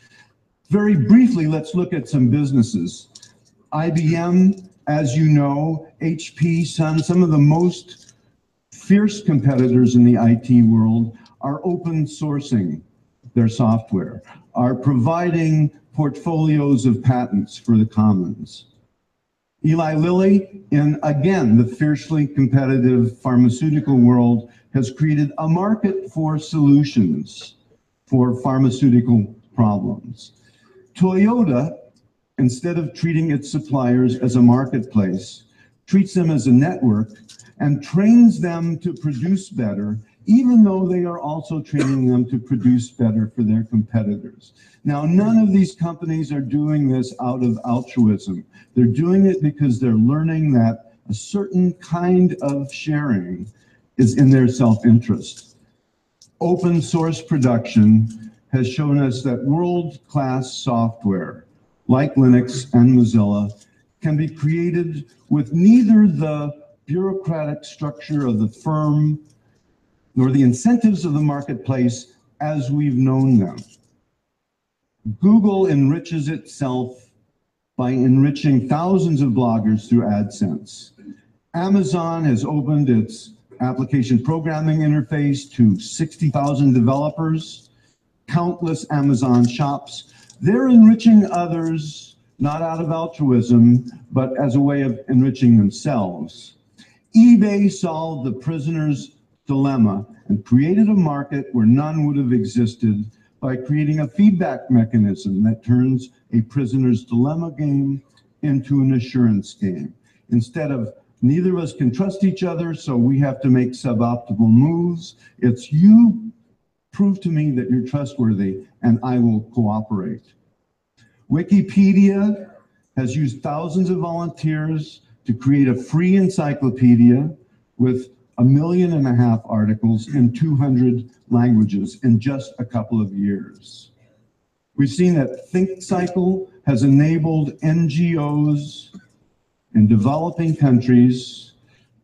Very briefly, let's look at some businesses. IBM, as you know, HP, Sun, some of the most fierce competitors in the IT world are open sourcing their software, are providing portfolios of patents for the commons. Eli Lilly, in again, the fiercely competitive pharmaceutical world, has created a market for solutions for pharmaceutical problems. Toyota, instead of treating its suppliers as a marketplace, treats them as a network and trains them to produce better, even though they are also training them to produce better for their competitors. Now, none of these companies are doing this out of altruism. They're doing it because they're learning that a certain kind of sharing is in their self-interest. Open source production has shown us that world-class software, like Linux and Mozilla, can be created with neither the bureaucratic structure of the firm nor the incentives of the marketplace as we've known them. Google enriches itself by enriching thousands of bloggers through AdSense. Amazon has opened its application programming interface to 60,000 developers, countless Amazon shops. They're enriching others, not out of altruism, but as a way of enriching themselves. eBay solved the prisoner's dilemma and created a market where none would have existed by creating a feedback mechanism that turns a prisoner's dilemma game into an assurance game. Instead of neither of us can trust each other, so we have to make suboptimal moves, it's you prove to me that you're trustworthy and I will cooperate. Wikipedia has used thousands of volunteers to create a free encyclopedia with 1.5 million articles in 200 languages in just a couple of years. We've seen that ThinkCycle has enabled NGOs in developing countries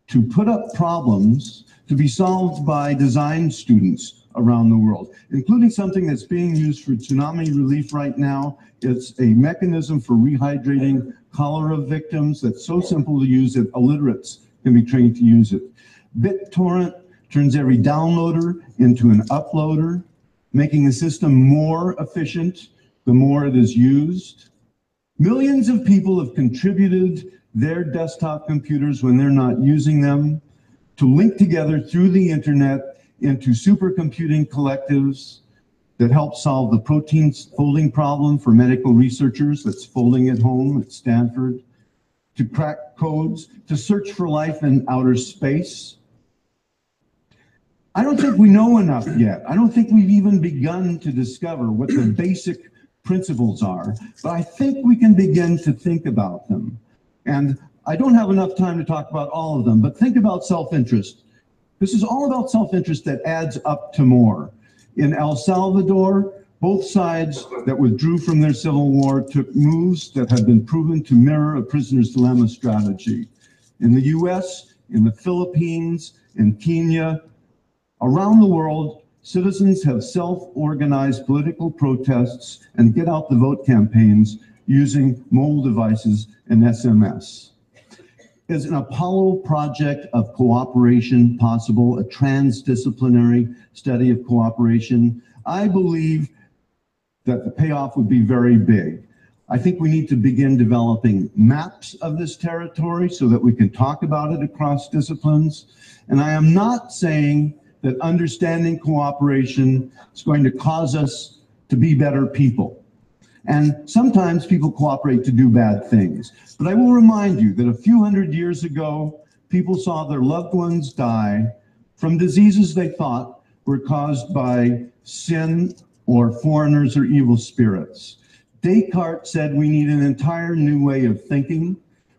to put up problems to be solved by design students around the world, including something that's being used for tsunami relief right now. It's a mechanism for rehydrating cholera victims that's so simple to use that illiterates can be trained to use it. BitTorrent turns every downloader into an uploader, making the system more efficient the more it is used. Millions of people have contributed their desktop computers when they're not using them to link together through the internet into supercomputing collectives that help solve the protein folding problem for medical researchers that's folding at home at Stanford, to crack codes, to search for life in outer space. I don't think we know enough yet. I don't think we've even begun to discover what the basic principles are, but I think we can begin to think about them. And I don't have enough time to talk about all of them, but think about self-interest. This is all about self-interest that adds up to more. In El Salvador, both sides that withdrew from their civil war took moves that have been proven to mirror a prisoner's dilemma strategy. In the US, in the Philippines, in Kenya, around the world, citizens have self-organized political protests and get out the vote campaigns using mobile devices and SMS. Is an Apollo project of cooperation possible, a transdisciplinary study of cooperation? I believe that the payoff would be very big. I think we need to begin developing maps of this territory so that we can talk about it across disciplines. And I am not saying that understanding cooperation is going to cause us to be better people. And sometimes people cooperate to do bad things. But I will remind you that a few hundred years ago, people saw their loved ones die from diseases they thought were caused by sin or foreigners or evil spirits. Descartes said we need an entire new way of thinking.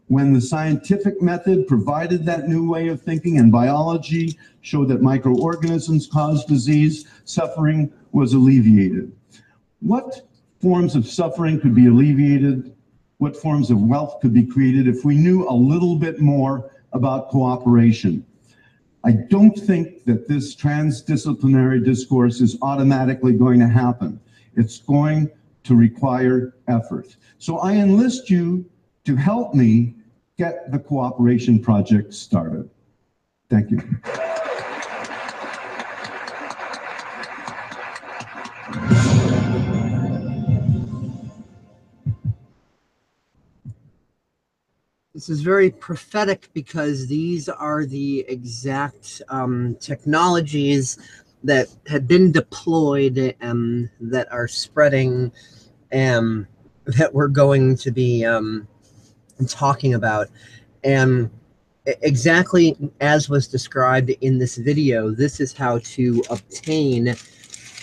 When the scientific method provided that new way of thinking and biology showed that microorganisms cause disease, suffering was alleviated. What forms of suffering could be alleviated? What forms of wealth could be created if we knew a little bit more about cooperation? I don't think that this transdisciplinary discourse is automatically going to happen. It's going to require effort. So I enlist you to help me get the cooperation project started. Thank you. This is very prophetic because these are the exact technologies that had been deployed that are spreading that we're going to be talking about. And exactly as was described in this video, this is how to obtain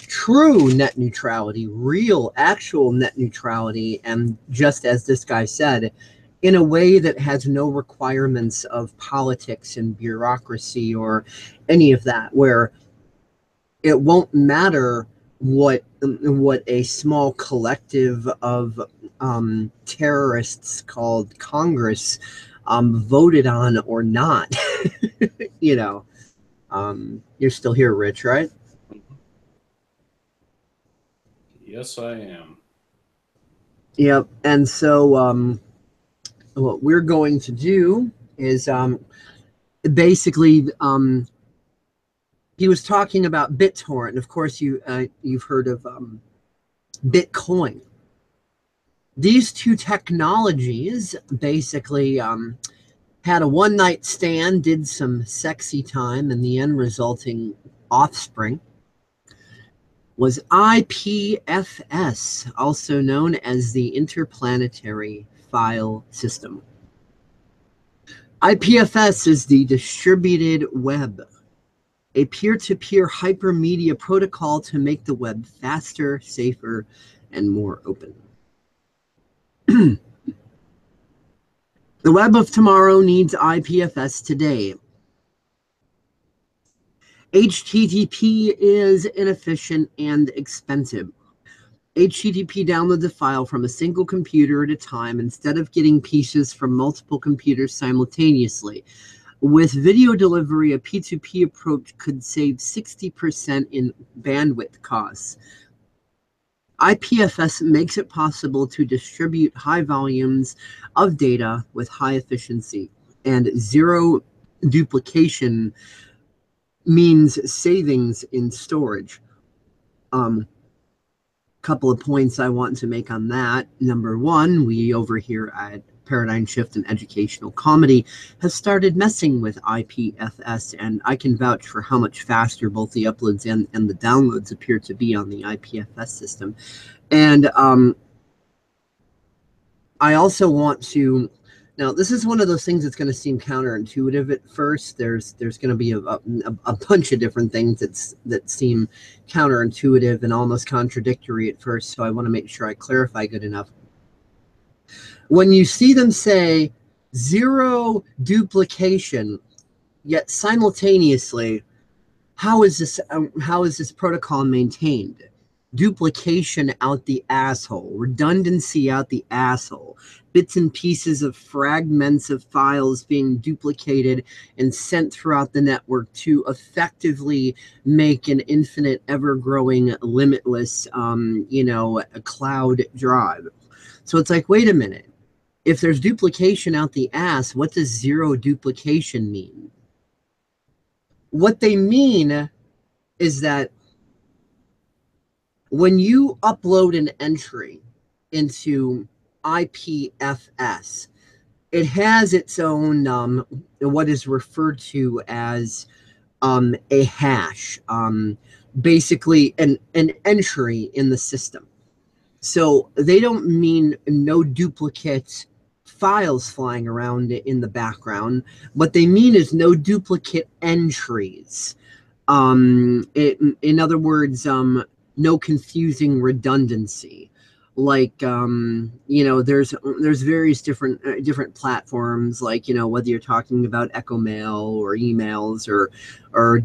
true net neutrality, real, actual net neutrality, and just as this guy said, in a way that has no requirements of politics and bureaucracy or any of that, where it won't matter what a small collective of terrorists called Congress voted on or not. You know, you're still here, Rich, right? Yes, I am. Yep. And so what we're going to do is basically he was talking about BitTorrent. Of course, you've heard of Bitcoin. These two technologies basically had a one-night stand, did some sexy time, and the end resulting offspring was ipfs, also known as the Interplanetary File System. ipfs is the distributed web, a peer-to-peer hypermedia protocol to make the web faster, safer, and more open. The web of tomorrow needs ipfs today. HTTP is inefficient and expensive. HTTP downloads a file from a single computer at a time instead of getting pieces from multiple computers simultaneously. With video delivery, a P2P approach could save 60% in bandwidth costs. ipfs makes it possible to distribute high volumes of data with high efficiency, and zero duplication means savings in storage. Couple of points I want to make on that. Number one, we over here at Paradigm Shift and Educational Comedy has started messing with ipfs, and I can vouch for how much faster both the uploads and the downloads appear to be on the ipfs system. And I also want to, now this is one of those things that's going to seem counterintuitive at first. There's going to be a bunch of different things that seem counterintuitive and almost contradictory at first, so I want to make sure I clarify good enough. When you see them say zero duplication, yet simultaneously, how is this protocol maintained? Duplication out the asshole, redundancy out the asshole, bits and pieces of fragments of files being duplicated and sent throughout the network to effectively make an infinite, ever-growing, limitless, a cloud drive. So it's like, wait a minute. if there's duplication out the ass, what does zero duplication mean? What they mean is that when you upload an entry into ipfs, it has its own what is referred to as a hash, basically an entry in the system. So they don't mean no duplicate files flying around in the background. What they mean is no duplicate entries. In other words, no confusing redundancy. Like, you know, there's various different platforms, like, you know, whether you're talking about Echo Mail or emails or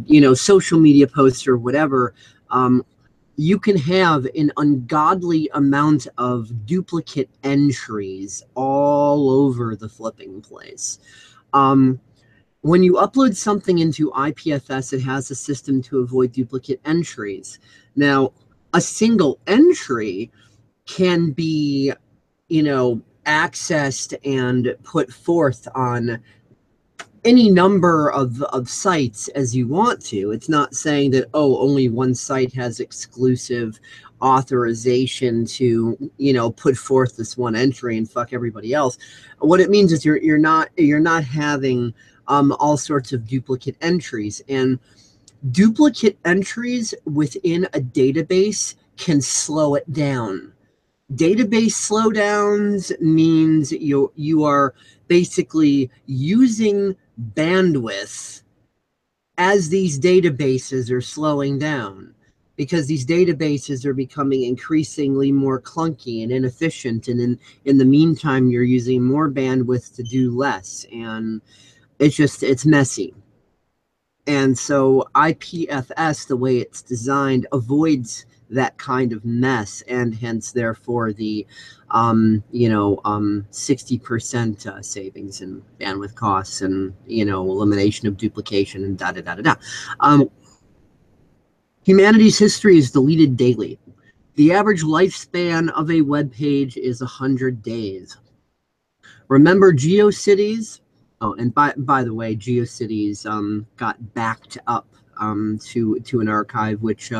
you know, social media posts or whatever, you can have an ungodly amount of duplicate entries all over the flipping place. When you upload something into ipfs, it has a system to avoid duplicate entries. Now, a single entry can be, you know, accessed and put forth on any number of sites as you want to. It's not saying that, oh, only one site has exclusive authorization to, you know, put forth this one entry and fuck everybody else. What it means is you're not having all sorts of duplicate entries, and duplicate entries within a database can slow it down. Database slowdowns means you are basically using bandwidth as these databases are slowing down, because these databases are becoming increasingly more clunky and inefficient, and in the meantime you're using more bandwidth to do less, and it's messy. And so ipfs, the way it's designed, avoids that kind of mess, and hence therefore the 60% savings in bandwidth costs, and, you know, elimination of duplication, and humanity's history is deleted daily. The average lifespan of a web page is 100 days. Remember GeoCities? Oh, and by the way, GeoCities got backed up to an archive which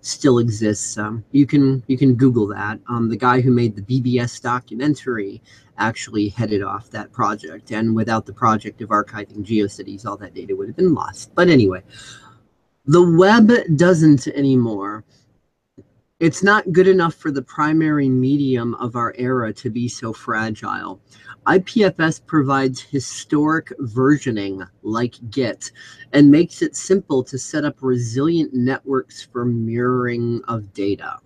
still exists. You can Google that. The guy who made the BBS documentary actually headed off that project, and without the project of archiving GeoCities, all that data would have been lost. But anyway, the web doesn't anymore. It's not good enough for the primary medium of our era to be so fragile. ipfs provides historic versioning like Git, and makes it simple to set up resilient networks for mirroring of data.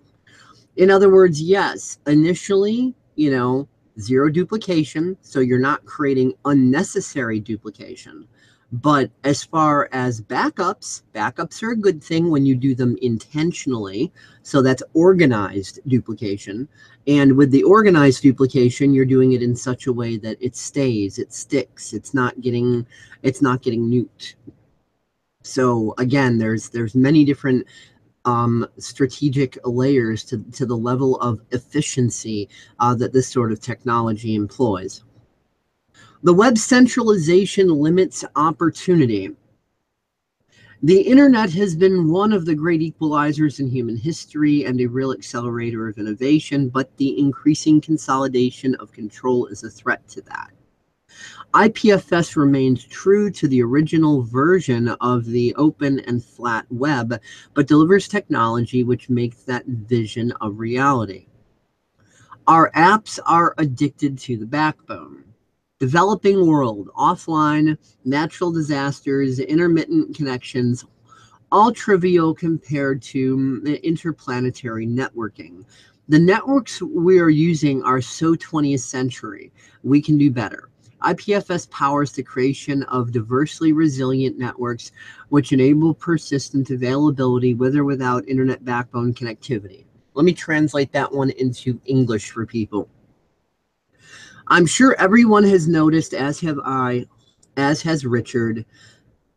In other words, yes, initially, you know, zero duplication, so you're not creating unnecessary duplication. But as far as backups are a good thing when you do them intentionally. So that's organized duplication. And with the organized duplication, you're doing it in such a way that it stays, it sticks, it's not getting nuked. So again, there's many different strategic layers to the level of efficiency that this sort of technology employs. The web centralization limits opportunity. The internet has been one of the great equalizers in human history and a real accelerator of innovation, but the increasing consolidation of control is a threat to that. ipfs remains true to the original version of the open and flat web, but delivers technology which makes that vision a reality. Our apps are addicted to the backbone. Developing world, offline, natural disasters, intermittent connections, all trivial compared to interplanetary networking. The networks we are using are so 20th century. We can do better. ipfs powers the creation of diversely resilient networks which enable persistent availability with or without internet backbone connectivity. Let me translate that one into English for people. I'm sure everyone has noticed, as have I, as has Richard.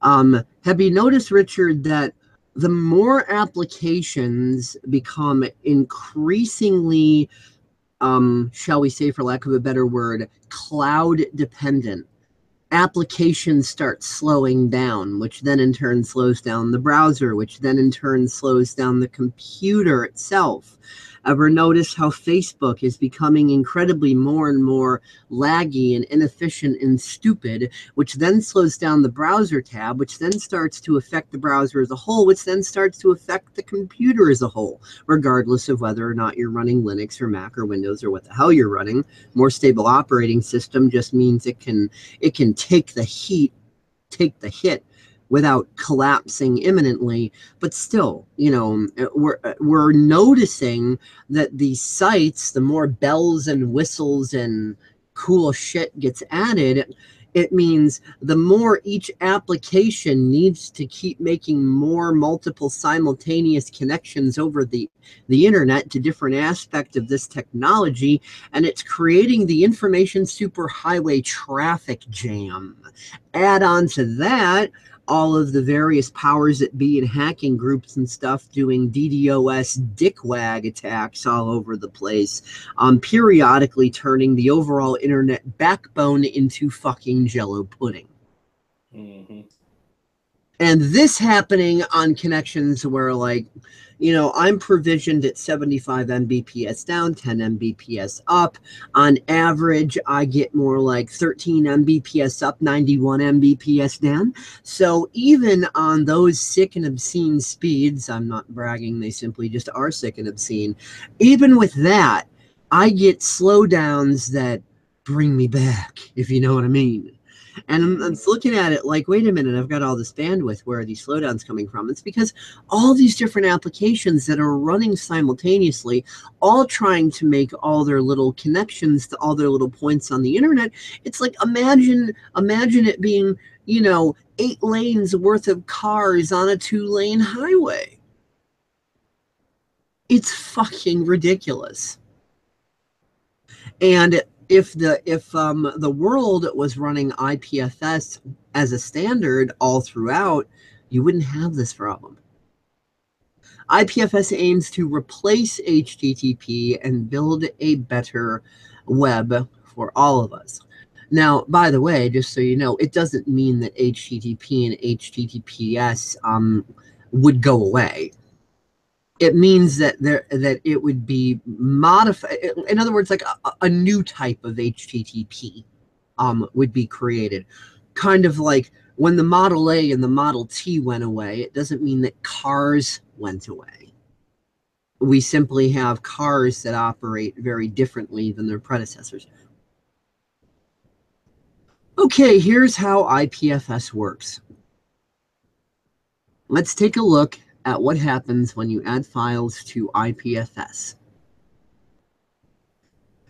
Have you noticed, Richard, that the more applications become increasingly shall we say, for lack of a better word, cloud dependent, applications start slowing down, which then in turn slows down the browser, which then in turn slows down the computer itself. Ever notice how Facebook is becoming incredibly more and more laggy and inefficient and stupid, which then slows down the browser tab, which then starts to affect the browser as a whole, which then starts to affect the computer as a whole, regardless of whether or not you're running Linux or Mac or Windows or what the hell you're running. More stable operating system just means it can take the hit without collapsing imminently. But still, you know, we're noticing that these sites, the more bells and whistles and cool shit gets added, it means the more each application needs to keep making more multiple simultaneous connections over the internet to different aspects of this technology, and it's creating the information superhighway traffic jam. Add on to that all of the various powers that be and hacking groups and stuff doing DDoS dickwag attacks all over the place, periodically turning the overall internet backbone into fucking Jello pudding. Mm-hmm. And this happening on connections where, like, you know, I'm provisioned at 75 Mbps down, 10 Mbps up. On average, I get more like 13 Mbps up, 91 Mbps down. So even on those sick and obscene speeds, I'm not bragging, they simply just are sick and obscene. Even with that, I get slowdowns that bring me back, if you know what I mean. And I'm looking at it like, wait a minute, I've got all this bandwidth. Where are these slowdowns coming from? It's because all these different applications that are running simultaneously, all trying to make all their little connections to all their little points on the internet. It's like, imagine it being, you know, 8 lanes worth of cars on a 2-lane highway. It's fucking ridiculous. And if the world was running IPFS as a standard all throughout, you wouldn't have this problem. IPFS aims to replace HTTP and build a better web for all of us. Now, by the way, just so you know, it doesn't mean that HTTP and HTTPS would go away. It means that it would be modified. In other words, like a new type of HTTP would be created. Kind of like when the Model A and the Model T went away, it doesn't mean that cars went away. We simply have cars that operate very differently than their predecessors. Okay, here's how IPFS works. Let's take a look at what happens when you add files to IPFS.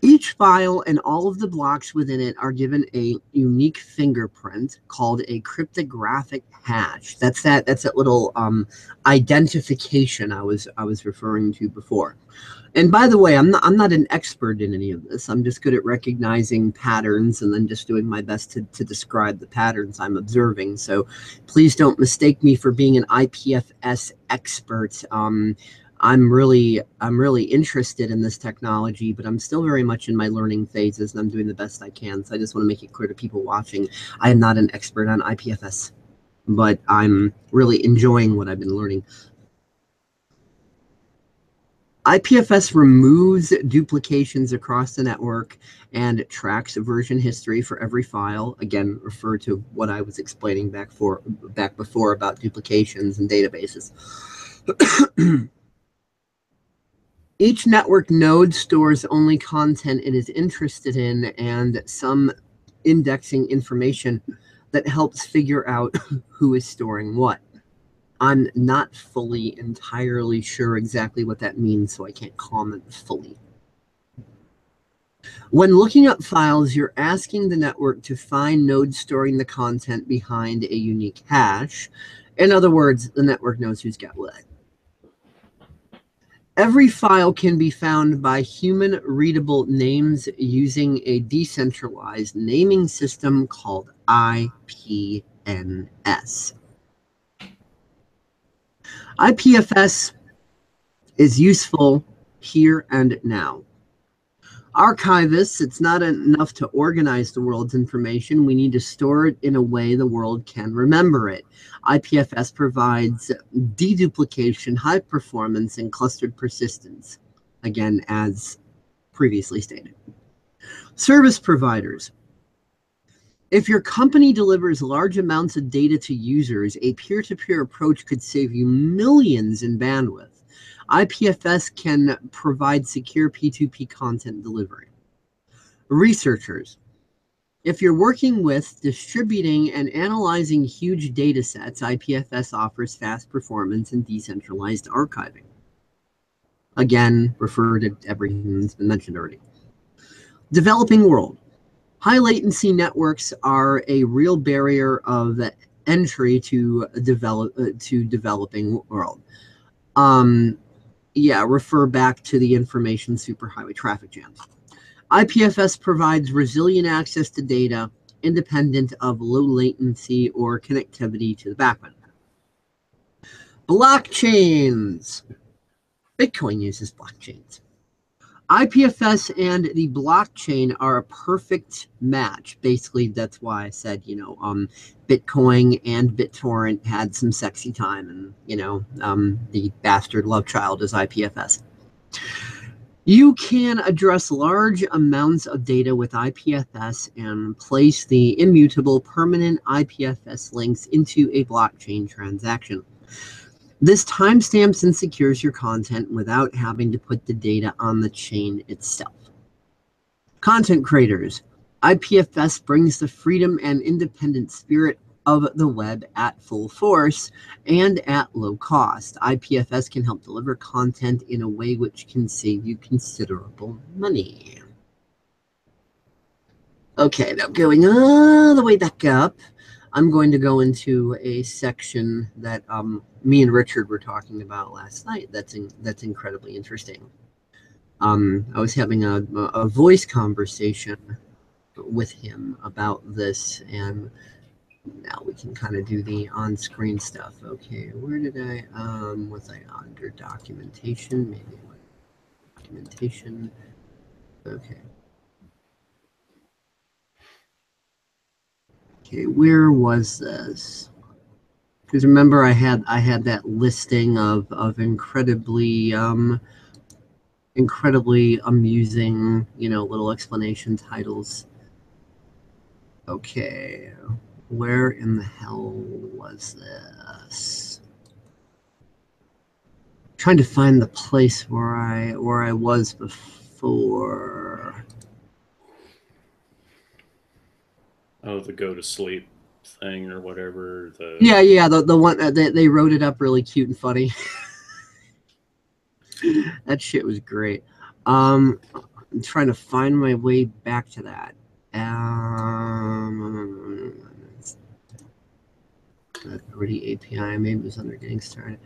Each file and all of the blocks within it are given a unique fingerprint called a cryptographic hash. That's that little identification I was referring to before. And by the way, I'm not an expert in any of this. I'm just good at recognizing patterns and then just doing my best to describe the patterns I'm observing. So please don't mistake me for being an IPFS expert. I'm really interested in this technology, but I'm still very much in my learning phases, and I'm doing the best I can. So I just want to make it clear to people watching, I am not an expert on IPFS, but I'm really enjoying what I've been learning. IPFS removes duplications across the network and tracks version history for every file. Again, refer to what I was explaining back before about duplications and databases. Each network node stores only content it is interested in and some indexing information that helps figure out who is storing what. I'm not fully entirely sure exactly what that means, so I can't comment fully. When looking up files, you're asking the network to find nodes storing the content behind a unique hash. In other words, the network knows who's got what. Every file can be found by human-readable names using a decentralized naming system called IPNS. IPFS is useful here and now. Archivists, it's not enough to organize the world's information. We need to store it in a way the world can remember it. IPFS provides deduplication, high performance, and clustered persistence, again, as previously stated. Service providers. If your company delivers large amounts of data to users, a peer-to-peer approach could save you millions in bandwidth. IPFS can provide secure P2P content delivery. Researchers. If you're working with distributing and analyzing huge data sets, IPFS offers fast performance and decentralized archiving. Again, refer to everything that's been mentioned already. Developing world. High latency networks are a real barrier of entry to developing world. Yeah, refer back to the information superhighway traffic jams. IPFS provides resilient access to data independent of low latency or connectivity to the backbone. Blockchains. Bitcoin uses blockchains. IPFS and the blockchain are a perfect match. Basically, that's why I said, Bitcoin and BitTorrent had some sexy time, and, the bastard love child is IPFS. You can address large amounts of data with IPFS and place the immutable permanent IPFS links into a blockchain transaction. This timestamps and secures your content without having to put the data on the chain itself. Content creators. IPFS brings the freedom and independent spirit of the web at full force and at low cost. IPFS can help deliver content in a way which can save you considerable money. Okay, now going all the way back up, I'm going to go into a section that me and Richard were talking about last night. That's incredibly interesting. I was having a voice conversation with him about this, and now we can kind of do the on-screen stuff. Okay, where did I, was I under documentation? Maybe documentation. Okay. Okay, where was this? Because remember, I had that listing of incredibly amusing, little explanation titles. Okay, where in the hell was this? I'm trying to find the place where I was before. Oh, the go to sleep thing or whatever. Yeah, the one they wrote it up really cute and funny. That shit was great. I'm trying to find my way back to that. Already API, maybe it was under getting started.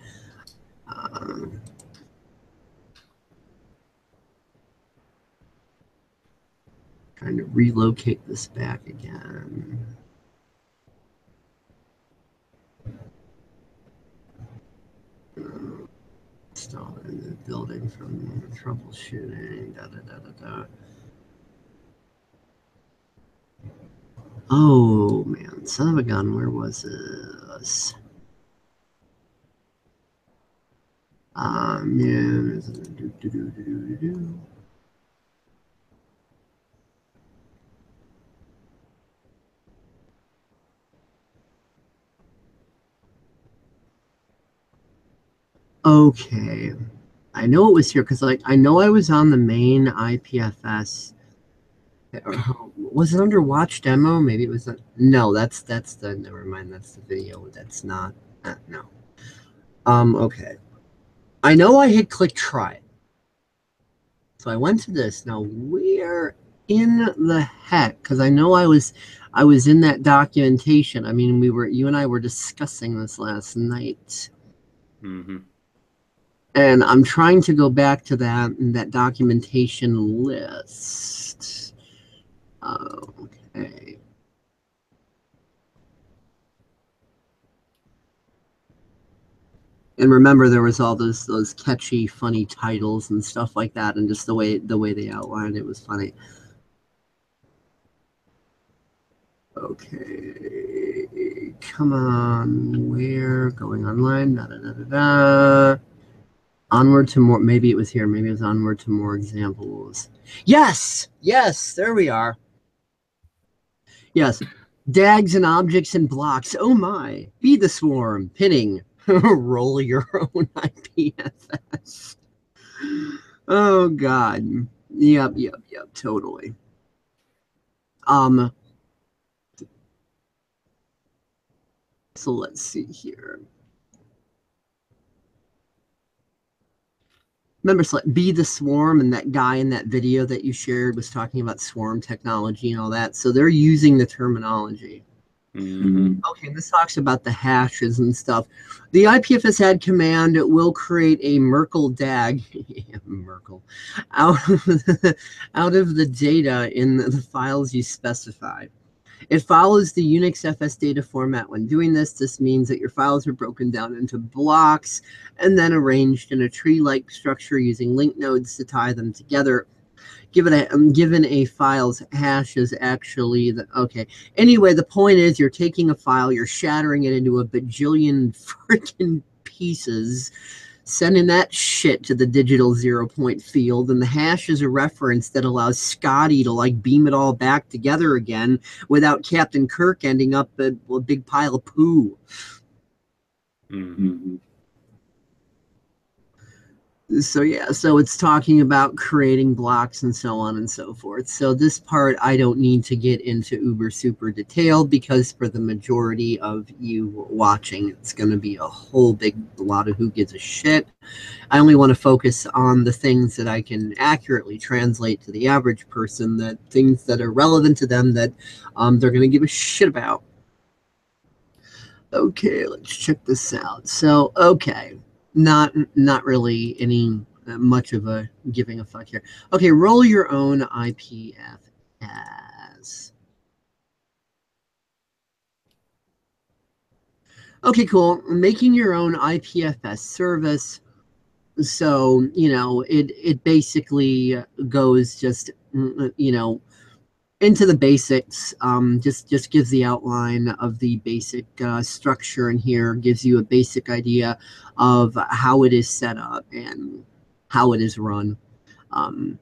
Trying to relocate this back again. Install in the building from troubleshooting. Oh man, son of a gun, where was this? Yeah. Okay, I know it was here because I know I was on the main IPFS. Was it under watch demo? Maybe it was. No, that's the. Never mind. That's the video. That's not. No. Okay. I know I had clicked try. So I went to this. Now where in the heck? Because I know I was in that documentation. I mean, you and I were discussing this last night. Mm-hmm. And I'm trying to go back to that documentation list. Okay. And remember, there was all those catchy, funny titles and stuff like that, and just the way they outlined it was funny. Okay, come on, we're going online. Da, da, da, da, da. Onward to more. Maybe it was here. Maybe it was onward to more examples. Yes, yes, there we are. Yes, DAGs and objects and blocks. Oh my, be the swarm, pinning. Roll your own IPFS. Oh God. Yep, totally. So let's see here. Remember, be the swarm, and that guy in that video that you shared was talking about swarm technology and all that. So they're using the terminology. Mm-hmm. Okay, this talks about the hashes and stuff. The IPFS add command will create a Merkle DAG Merkle out of the data in the files you specify. It follows the Unix FS data format when doing this. This means that your files are broken down into blocks and then arranged in a tree-like structure using link nodes to tie them together. Given a file's hash is actually the okay. Anyway, the point is you're taking a file, you're shattering it into a bajillion freaking pieces, sending that shit to the digital 0-point field, and the hash is a reference that allows Scotty to like beam it all back together again without Captain Kirk ending up a big pile of poo. Mm-hmm. So yeah, so it's talking about creating blocks and so on and so forth. So this part I don't need to get into uber super detailed, because for the majority of you watching, it's going to be a whole big lot of who gives a shit. I only want to focus on the things that I can accurately translate to the average person, that things that are relevant to them, that they're going to give a shit about. Okay, let's check this out. So, okay. Not really any much of a giving a fuck here. Okay, roll your own IPFS. Okay, cool. Making your own IPFS service. So, you know, it basically goes just, you know, into the basics. Just gives the outline of the basic structure in here, gives you a basic idea of how it is set up and how it is run. And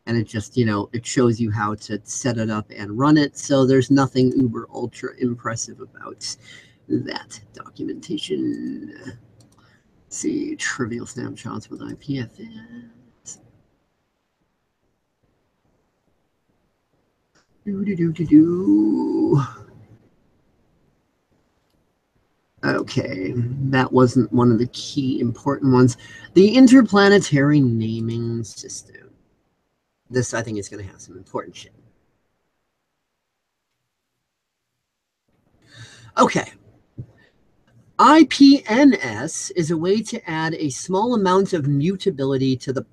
it just, you know, it shows you how to set it up and run it. So there's nothing uber ultra impressive about that documentation. Let's see, trivial snapshots with IPFS. Okay, that wasn't one of the key important ones. The interplanetary naming system. This, I think, is going to have some important shit. Okay. IPNS is a way to add a small amount of mutability to the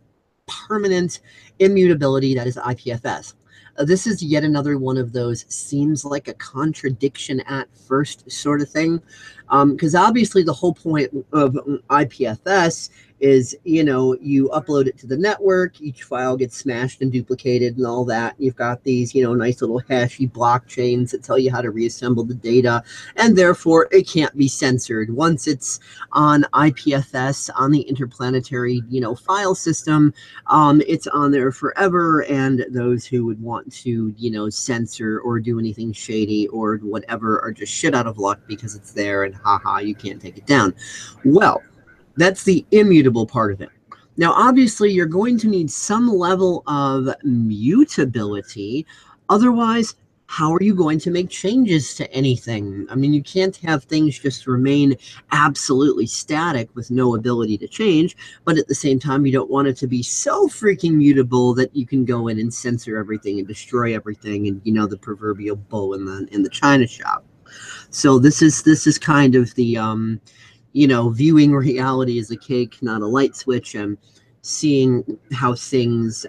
permanent immutability that is IPFS. This is yet another one of those seems like a contradiction at first sort of thing, because obviously the whole point of IPFS is, you know, you upload it to the network, each file gets smashed and duplicated and all that. You've got these, you know, nice little hashy blockchains that tell you how to reassemble the data, and therefore it can't be censored. Once it's on IPFS, on the interplanetary, you know, file system, it's on there forever, and those who would want to, you know, censor or do anything shady or whatever are just shit out of luck, because it's there and haha, you can't take it down. Well, that's the immutable part of it. Now, obviously, you're going to need some level of mutability. Otherwise, how are you going to make changes to anything? I mean, you can't have things just remain absolutely static with no ability to change, but at the same time, you don't want it to be so freaking mutable that you can go in and censor everything and destroy everything, and, you know, the proverbial bull in the china shop. So this is kind of the you know, viewing reality as a cake, not a light switch, and seeing how things,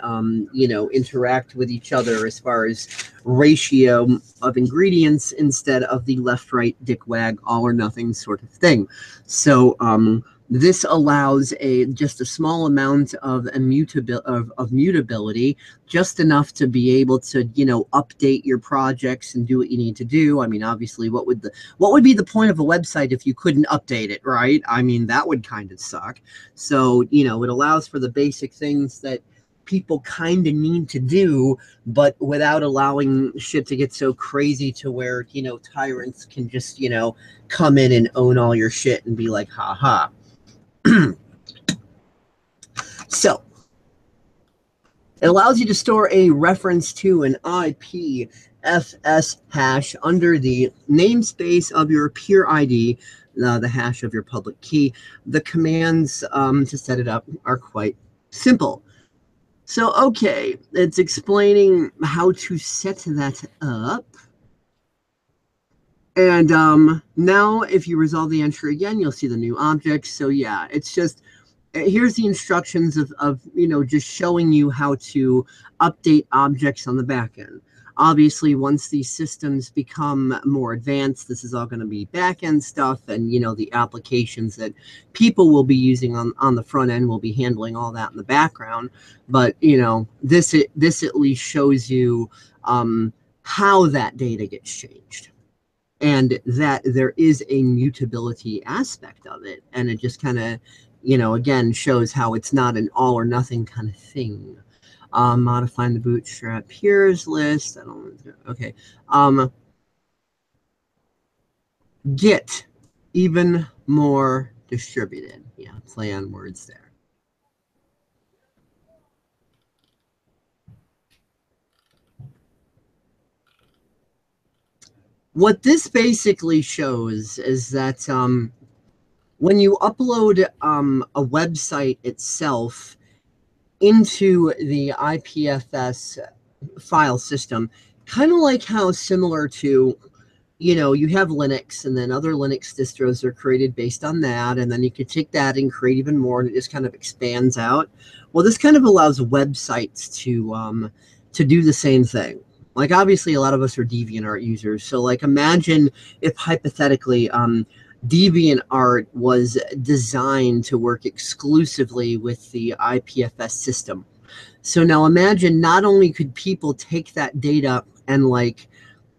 you know, interact with each other as far as ratio of ingredients instead of the left-right dick wag all or nothing sort of thing. So This allows just a small amount of mutability, just enough to be able to, you know, update your projects and do what you need to do. I mean, obviously, what would be the point of a website if you couldn't update it, right? I mean, that would kind of suck. So, you know, it allows for the basic things that people kind of need to do, but without allowing shit to get so crazy to where, you know, tyrants can just, you know, come in and own all your shit and be like, ha ha. So, it allows you to store a reference to an ipfs hash under the namespace of your peer ID, the hash of your public key. The commands to set it up are quite simple. So, okay, it's explaining how to set that up. And now if you resolve the entry again, you'll see the new object. So yeah, it's just, here's the instructions of you know, just showing you how to update objects on the back end. Obviously, once these systems become more advanced, this is all going to be back end stuff, and you know, the applications that people will be using on the front end will be handling all that in the background. But you know, this at least shows you how that data gets changed, and that there is a mutability aspect of it, and it just kind of, you know, again, shows how it's not an all or nothing kind of thing. Modifying the bootstrap peers list. I don't. Okay. Get even more distributed. Yeah, play on words there. What this basically shows is that when you upload a website itself into the ipfs file system, kind of like how similar to, you know, you have Linux, and then other Linux distros are created based on that, and then you could take that and create even more, and it just kind of expands out. Well, this kind of allows websites to do the same thing. Like, obviously, a lot of us are DeviantArt users, so like, imagine if hypothetically DeviantArt was designed to work exclusively with the ipfs system. So now imagine, not only could people take that data and like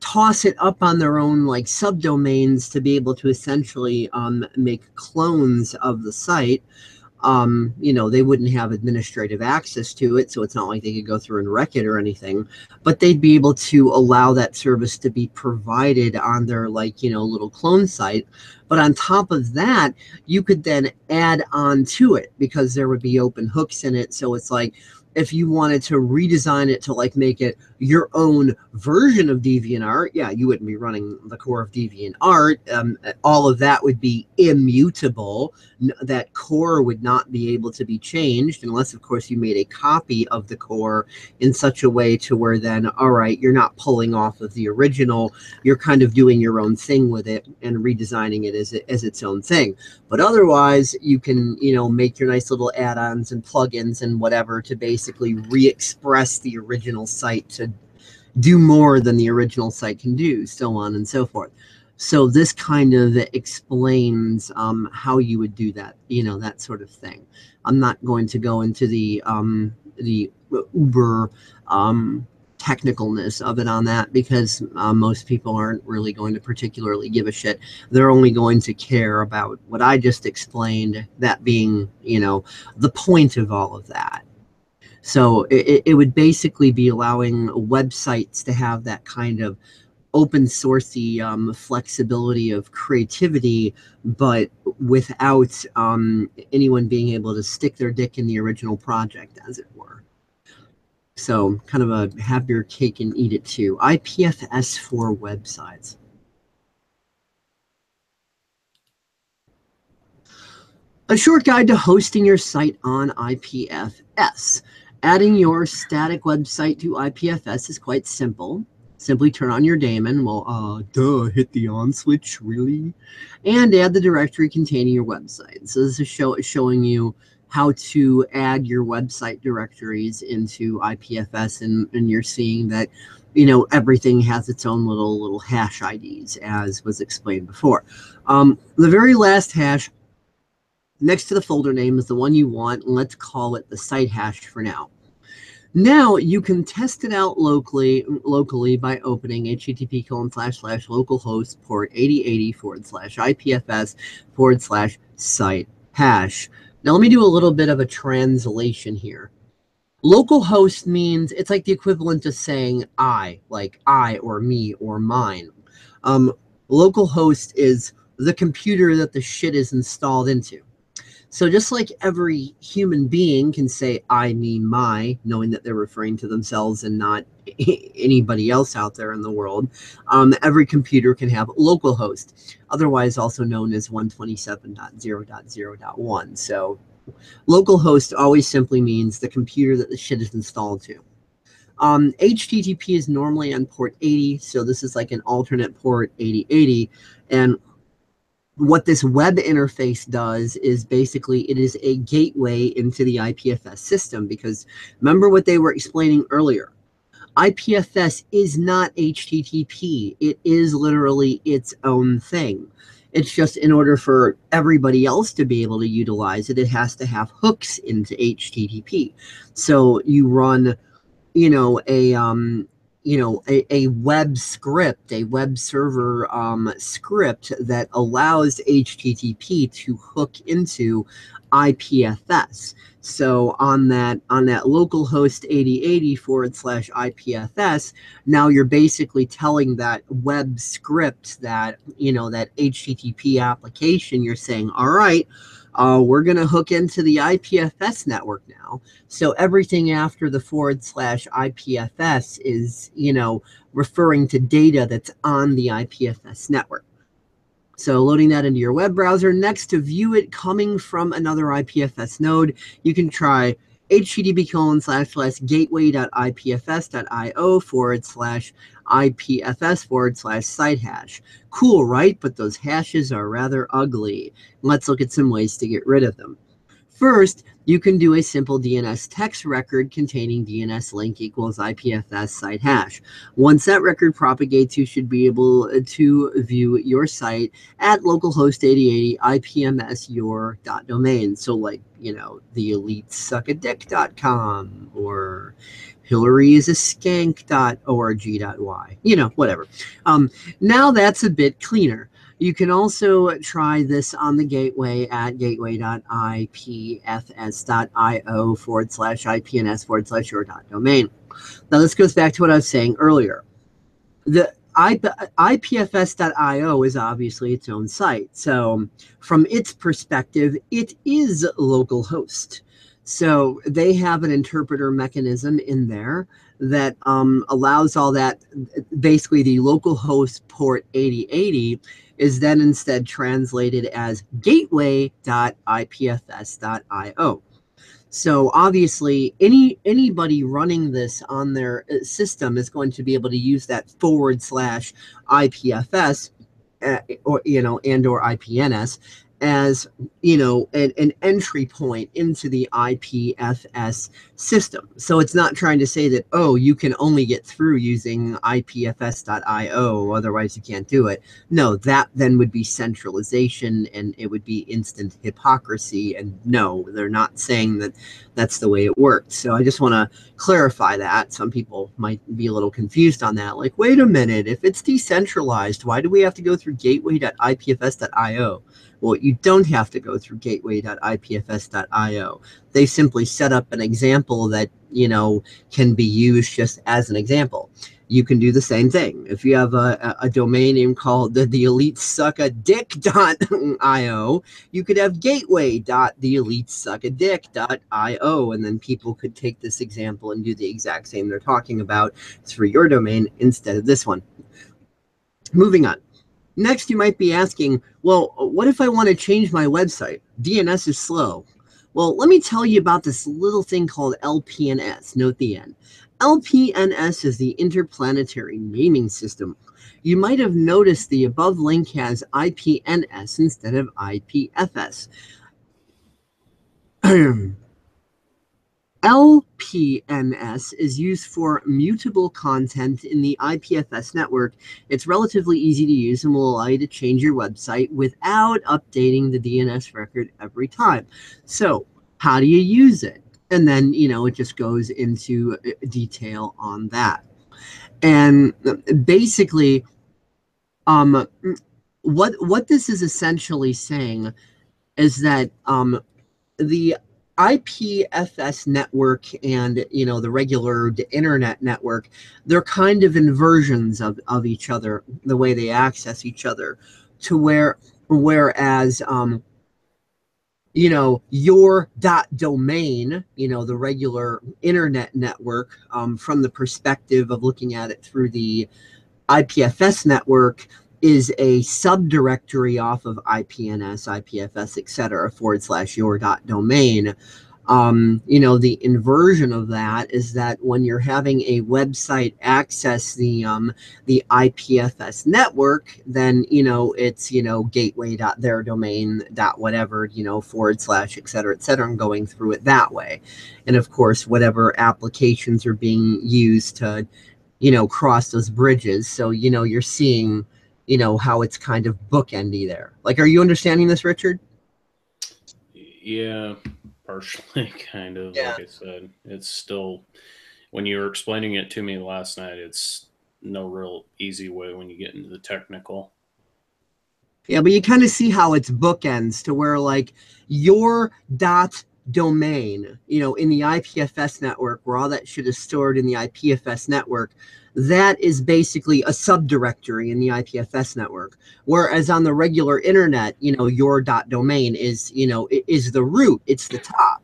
toss it up on their own like subdomains to be able to essentially make clones of the site. You know, they wouldn't have administrative access to it, so it's not like they could go through and wreck it or anything, but they'd be able to allow that service to be provided on their, like, you know, little clone site. But on top of that, you could then add on to it, because there would be open hooks in it. So it's like, if you wanted to redesign it to like make it your own version of DeviantArt, yeah, you wouldn't be running the core of DeviantArt. All of that would be immutable. That core would not be able to be changed unless, of course, you made a copy of the core in such a way to where then, all right, you're not pulling off of the original. You're kind of doing your own thing with it and redesigning it as its own thing. But otherwise, you can, you know, make your nice little add-ons and plugins and whatever to basically re-express the original site to do more than the original site can do, so on and so forth. So this kind of explains how you would do that, you know, that sort of thing. I'm not going to go into the uber technicalness of it on that, because most people aren't really going to particularly give a shit. They're only going to care about what I just explained, that being, you know, the point of all of that. So it would basically be allowing websites to have that kind of open sourcey flexibility of creativity, but without anyone being able to stick their dick in the original project, as it were. So kind of a have your cake and eat it too. IPFS for websites. A short guide to hosting your site on IPFS. Adding your static website to IPFS is quite simple. Simply turn on your daemon. Well, hit the on switch, really? And add the directory containing your website. So this is showing you how to add your website directories into IPFS, and you're seeing that, you know, everything has its own little hash IDs, as was explained before. The very last hash next to the folder name is the one you want, and let's call it the site hash for now. Now you can test it out locally by opening http://localhost port 8080/IPFS/site hash. Now let me do a little bit of a translation here. Localhost means it's like the equivalent of saying I, like I or me or mine. Localhost is the computer that the shit is installed into. So just like every human being can say I, me, my, knowing that they're referring to themselves and not anybody else out there in the world, every computer can have localhost, otherwise also known as 127.0.0.1. So localhost always simply means the computer that the shit is installed to. HTTP is normally on port 80, so this is like an alternate port 8080, and what this web interface does is basically it is a gateway into the IPFS system, because remember what they were explaining earlier. IPFS is not HTTP. It is literally its own thing. It's just in order for everybody else to be able to utilize it, it has to have hooks into HTTP. So you run, a web script, a web server script that allows HTTP to hook into IPFS. So on that localhost 8080/IPFS, now you're basically telling that web script, that that HTTP application, you're saying, all right, we're going to hook into the IPFS network now. So everything after the /IPFS is, referring to data that's on the IPFS network. So loading that into your web browser. Next, to view it coming from another IPFS node, you can try http://gateway.ipfs.io/IPFS/site hash. Cool, right? But those hashes are rather ugly. Let's look at some ways to get rid of them. First, you can do a simple DNS text record containing DNS link equals IPFS site hash. Once that record propagates, you should be able to view your site at localhost 8080 IPMS your .domain. So like, theelitesuckadick.com or hillaryisaskank.org.y, whatever. Now that's a bit cleaner. You can also try this on the gateway at gateway.ipfs.io/IPNS/your.domain. Now this goes back to what I was saying earlier. The ipfs.io is obviously its own site. So from its perspective, it is localhost. So they have an interpreter mechanism in there that allows all that. Basically, the localhost port 8080 is then instead translated as gateway.ipfs.io. So obviously, anybody running this on their system is going to be able to use that /IPFS or IPNS as an entry point into the IPFS system. So it's not trying to say that, oh, you can only get through using ipfs.io, otherwise you can't do it. No, that then would be centralization, and it would be instant hypocrisy. And no, they're not saying that that's the way it works. So I just want to clarify that. Some people might be a little confused on that. Like, wait a minute, if it's decentralized, why do we have to go through gateway.ipfs.io? Well, you don't have to go through gateway.ipfs.io. They simply set up an example that, can be used just as an example. You can do the same thing. If you have a domain name called theelitesuckadick.io, you could have gateway.theelitesuckadick.io, and then people could take this example and do the exact same they're talking about through your domain instead of this one. Moving on. Next, you might be asking, well, what if I want to change my website? DNS is slow. Well, let me tell you about this little thing called LPNS. Note the N. LPNS is the Interplanetary Naming System. You might have noticed the above link has IPNS instead of IPFS. LPNS is used for mutable content in the IPFS network. It's relatively easy to use and will allow you to change your website without updating the DNS record every time. So how do you use it? And then, it just goes into detail on that. And basically, what this is essentially saying is that the IPFS network and the regular internet network, they're kind of inversions of each other, the way they access each other, to whereas your .domain, the regular internet network, from the perspective of looking at it through the IPFS network, is a subdirectory off of IPNS, IPFS, etc. / your.domain. The inversion of that is that when you're having a website access the IPFS network, then it's gateway.theirdomain.whatever / etc. and going through it that way. And of course, whatever applications are being used to cross those bridges. So you're seeing how it's kind of bookendy there. Like, are you understanding this, Richard? Yeah, partially, kind of. Yeah. Like I said, it's still, when you were explaining it to me last night, it's no real easy way when you get into the technical. Yeah, but you kind of see how it's bookends to where, like, your .domain, in the IPFS network, where all that shit is stored in the IPFS network, that is basically a subdirectory in the IPFS network. Whereas on the regular internet, your .domain is the root. It's the top.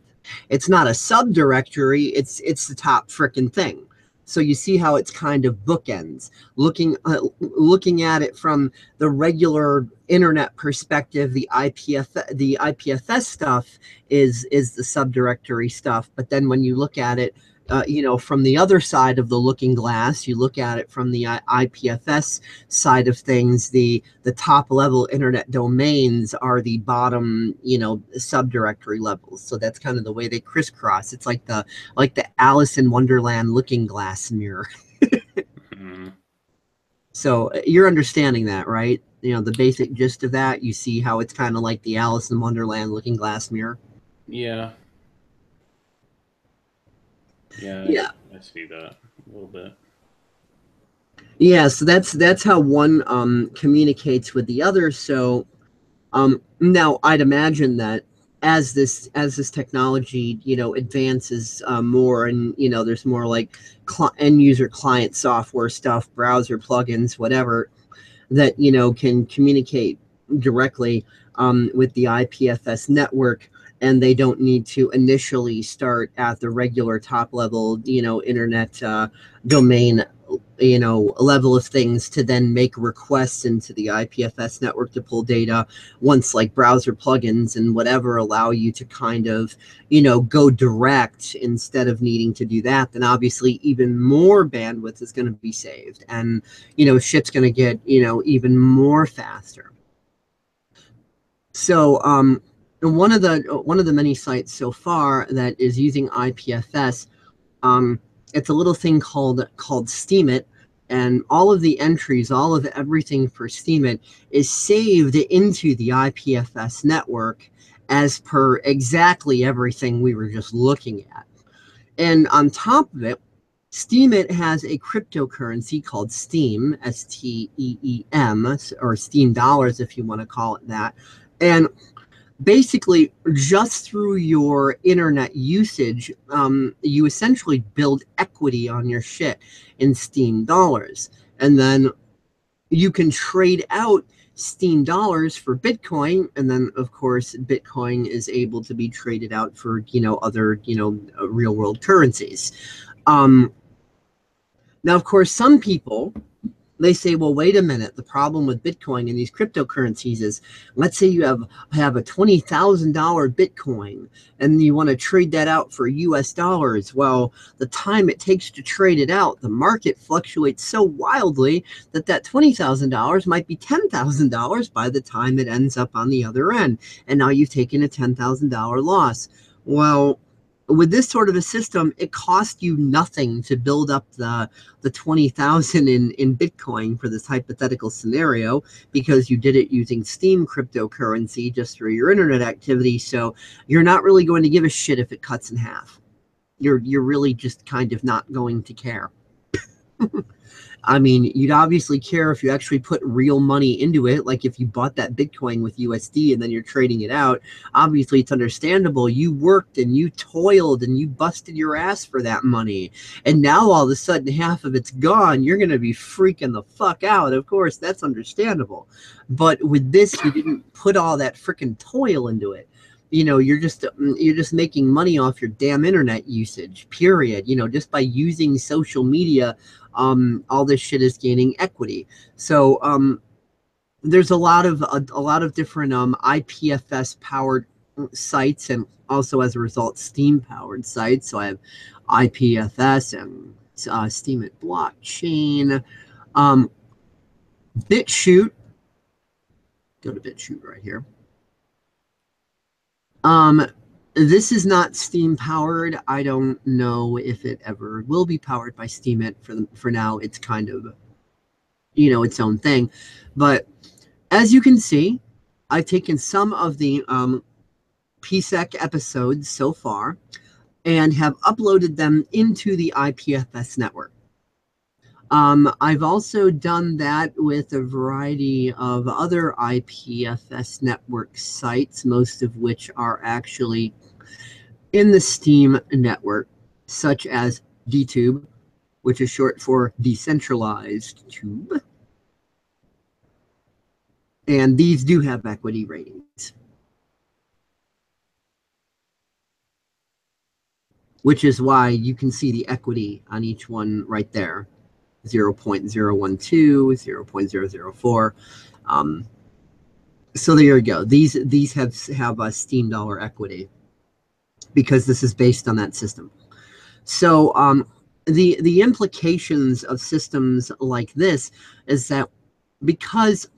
It's not a subdirectory. It's the top frickin' thing. So you see how it's kind of bookends. Looking at it from the regular internet perspective, the IPFS stuff is the subdirectory stuff. But then when you look at it, from the other side of the looking glass, you look at it from the IPFS side of things, the top level internet domains are the bottom, subdirectory levels. So that's kind of the way they crisscross. It's like the Alice in Wonderland looking glass mirror. Mm-hmm. So you're understanding that, right? The basic gist of that. You see how it's kind of like the Alice in Wonderland looking glass mirror. Yeah. Yeah. I see that a little bit. Yeah, so that's how one communicates with the other. So now I'd imagine that as this technology advances more, and there's more like end user client software stuff, browser plugins, whatever, that can communicate directly with the IPFS network, and they don't need to initially start at the regular top level internet domain level of things to then make requests into the IPFS network to pull data, once like browser plugins and whatever allow you to kind of go direct instead of needing to do that. Then obviously even more bandwidth is going to be saved, and shit's going to get even more faster. So one of the many sites so far that is using IPFS, it's a little thing called Steemit, and all of the entries, all of everything for Steemit is saved into the IPFS network as per exactly everything we were just looking at. And on top of it, Steemit has a cryptocurrency called Steem, STEEM, or Steem dollars if you want to call it that. And basically, just through your internet usage, you essentially build equity on your shit in Steem dollars. And then you can trade out Steem dollars for Bitcoin. And then, of course, Bitcoin is able to be traded out for, other, real world currencies. Now, of course, some people, they say, well, wait a minute. The problem with Bitcoin and these cryptocurrencies is, let's say you have a $20,000 Bitcoin and you want to trade that out for US dollars. Well, the time it takes to trade it out, the market fluctuates so wildly that $20,000 might be $10,000 by the time it ends up on the other end. And now you've taken a $10,000 loss. Well, with this sort of a system, it cost you nothing to build up the 20,000 in Bitcoin for this hypothetical scenario, because you did it using Steem cryptocurrency just through your internet activity. So you're not really going to give a shit if it cuts in half. You're really just kind of not going to care. I mean, you'd obviously care if you actually put real money into it. Like if you bought that Bitcoin with USD and then you're trading it out, obviously it's understandable. You worked and you toiled and you busted your ass for that money. And now all of a sudden half of it's gone. You're going to be freaking the fuck out. Of course, that's understandable. But with this, you didn't put all that freaking toil into it. You know, you're just making money off your damn internet usage, period. You know, just by using social media, all this shit is gaining equity. So there's a lot of different IPFS powered sites, and also as a result Steem powered sites. So I have IPFS and Steemit blockchain, BitChute. Go to BitChute right here. This is not Steem powered. I don't know if it ever will be powered by Steemit. For now, it's kind of, you know, its own thing. But as you can see, I've taken some of the PSEC episodes so far and have uploaded them into the IPFS network. I've also done that with a variety of other IPFS network sites, most of which are actually in the Steem network, such as DTube, which is short for Decentralized Tube. And these do have equity ratings, which is why you can see the equity on each one right there. 0.012, 0.004. So there you go. These have a Steem dollar equity because this is based on that system. So the implications of systems like this is that because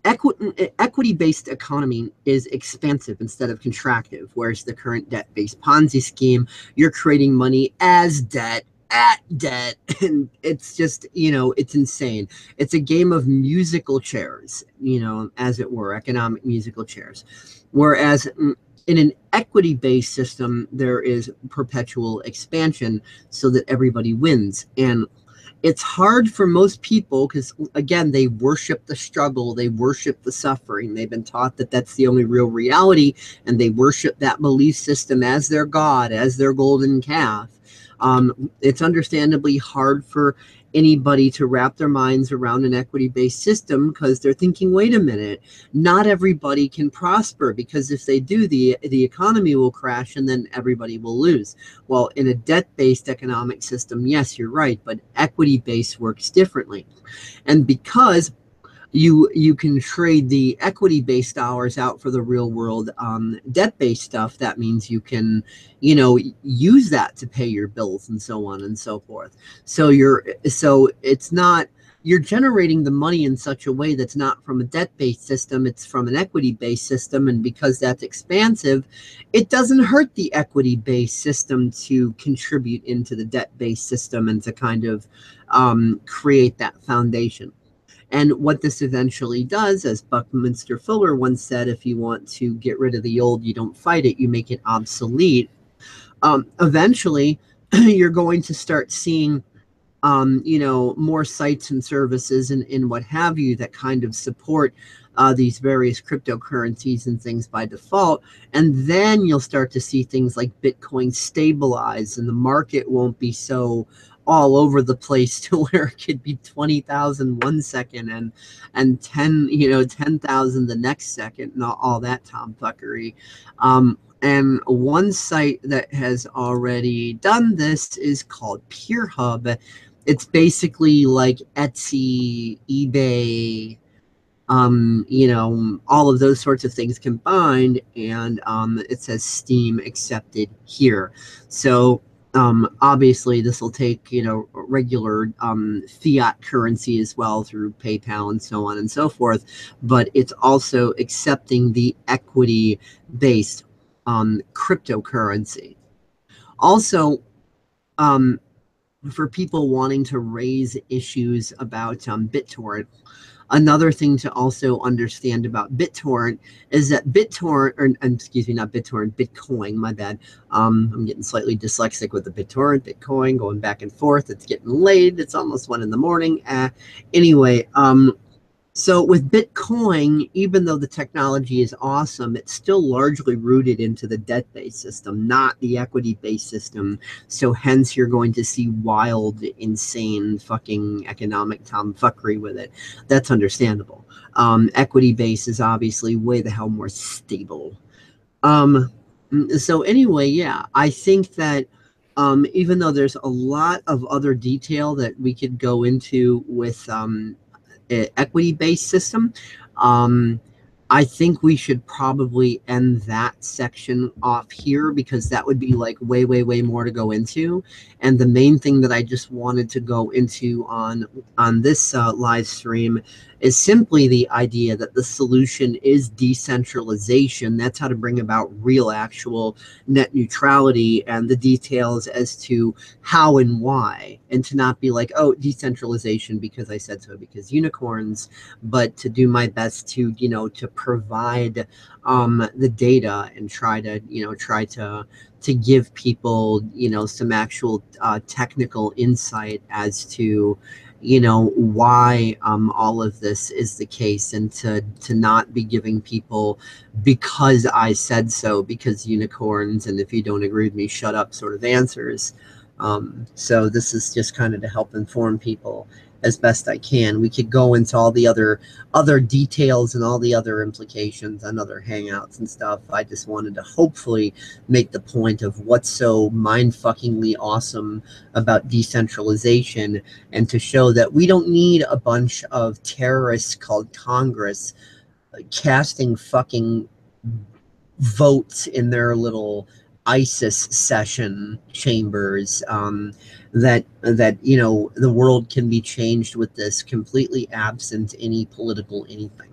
equity-based economy is expansive instead of contractive, whereas the current debt-based Ponzi scheme, you're creating money as debt at debt, and it's just, you know, it's insane. It's a game of musical chairs, you know, as it were, economic musical chairs. Whereas in an equity-based system, there is perpetual expansion so that everybody wins. And it's hard for most people because, again, they worship the struggle, they worship the suffering. They've been taught that that's the only real reality, and they worship that belief system as their god, as their golden calf. It's understandably hard for anybody to wrap their minds around an equity-based system because they're thinking, wait a minute, not everybody can prosper, because if they do, the economy will crash and then everybody will lose. Well, in a debt-based economic system, yes, you're right, but equity-based works differently. And because you can trade the equity-based dollars out for the real world debt-based stuff, that means you can, you know, use that to pay your bills and so on and so forth. So it's not, you're generating the money in such a way that's not from a debt-based system, it's from an equity-based system. And because that's expansive, it doesn't hurt the equity-based system to contribute into the debt-based system and to kind of create that foundation. And what this eventually does, as Buckminster Fuller once said, if you want to get rid of the old, you don't fight it, you make it obsolete. Eventually, you're going to start seeing, you know, more sites and services and what have you that kind of support these various cryptocurrencies and things by default. And then you'll start to see things like Bitcoin stabilize, and the market won't be so all over the place to where it could be 20,000 one second and 10,000 the next second, and all that tomfuckery. And one site that has already done this is called PeerHub. It's basically like Etsy, eBay, you know, all of those sorts of things combined, and it says Steem accepted here. So obviously this will take, you know, regular fiat currency as well through PayPal and so on and so forth, but it's also accepting the equity based cryptocurrency. Also, for people wanting to raise issues about BitTorrent, another thing to also understand about BitTorrent is that BitTorrent, or excuse me, not BitTorrent, Bitcoin, my bad. I'm getting slightly dyslexic with the BitTorrent, Bitcoin, going back and forth. It's getting late. It's almost 1 in the morning. Anyway, so with Bitcoin, even though the technology is awesome, it's still largely rooted into the debt-based system, not the equity-based system. So hence you're going to see wild, insane fucking economic tomfuckery with it. That's understandable. Equity-based is obviously way the hell more stable. So anyway, yeah, I think that even though there's a lot of other detail that we could go into with equity-based system, I think we should probably end that section off here, because that would be like way more to go into. And the main thing that I just wanted to go into on this live stream is simply the idea that the solution is decentralization. That's how to bring about real actual net neutrality, and the details as to how and why, and to not be like, oh, decentralization because I said so, because unicorns, but to do my best to, you know, to provide the data and try to give people, you know, some actual technical insight as to, you know, why all of this is the case, and to not be giving people because I said so, because unicorns, and if you don't agree with me, shut up sort of answers. So this is just kind of to help inform people as best I can. We could go into all the other details and all the other implications on other hangouts and stuff. I just wanted to hopefully make the point of what's so mind-fuckingly awesome about decentralization, and to show that we don't need a bunch of terrorists called Congress casting fucking votes in their little ISIS session chambers, that you know, the world can be changed with this, completely absent any political anything.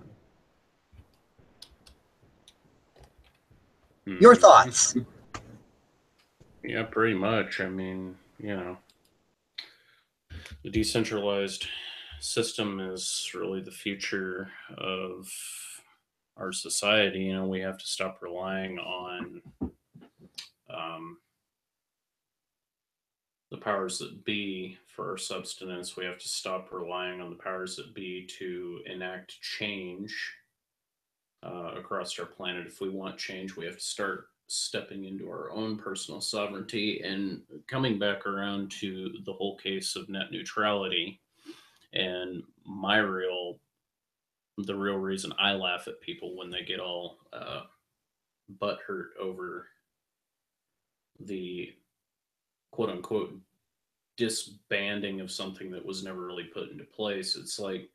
Your thoughts? Yeah, pretty much. I mean, you know, the decentralized system is really the future of our society. You know, we have to stop relying on the powers that be for our subsistence. We have to stop relying on the powers that be to enact change across our planet. If we want change, we have to start stepping into our own personal sovereignty. And coming back around to the whole case of net neutrality, and the real reason I laugh at people when they get all butthurt over the quote unquote disbanding of something that was never really put into place. It's like,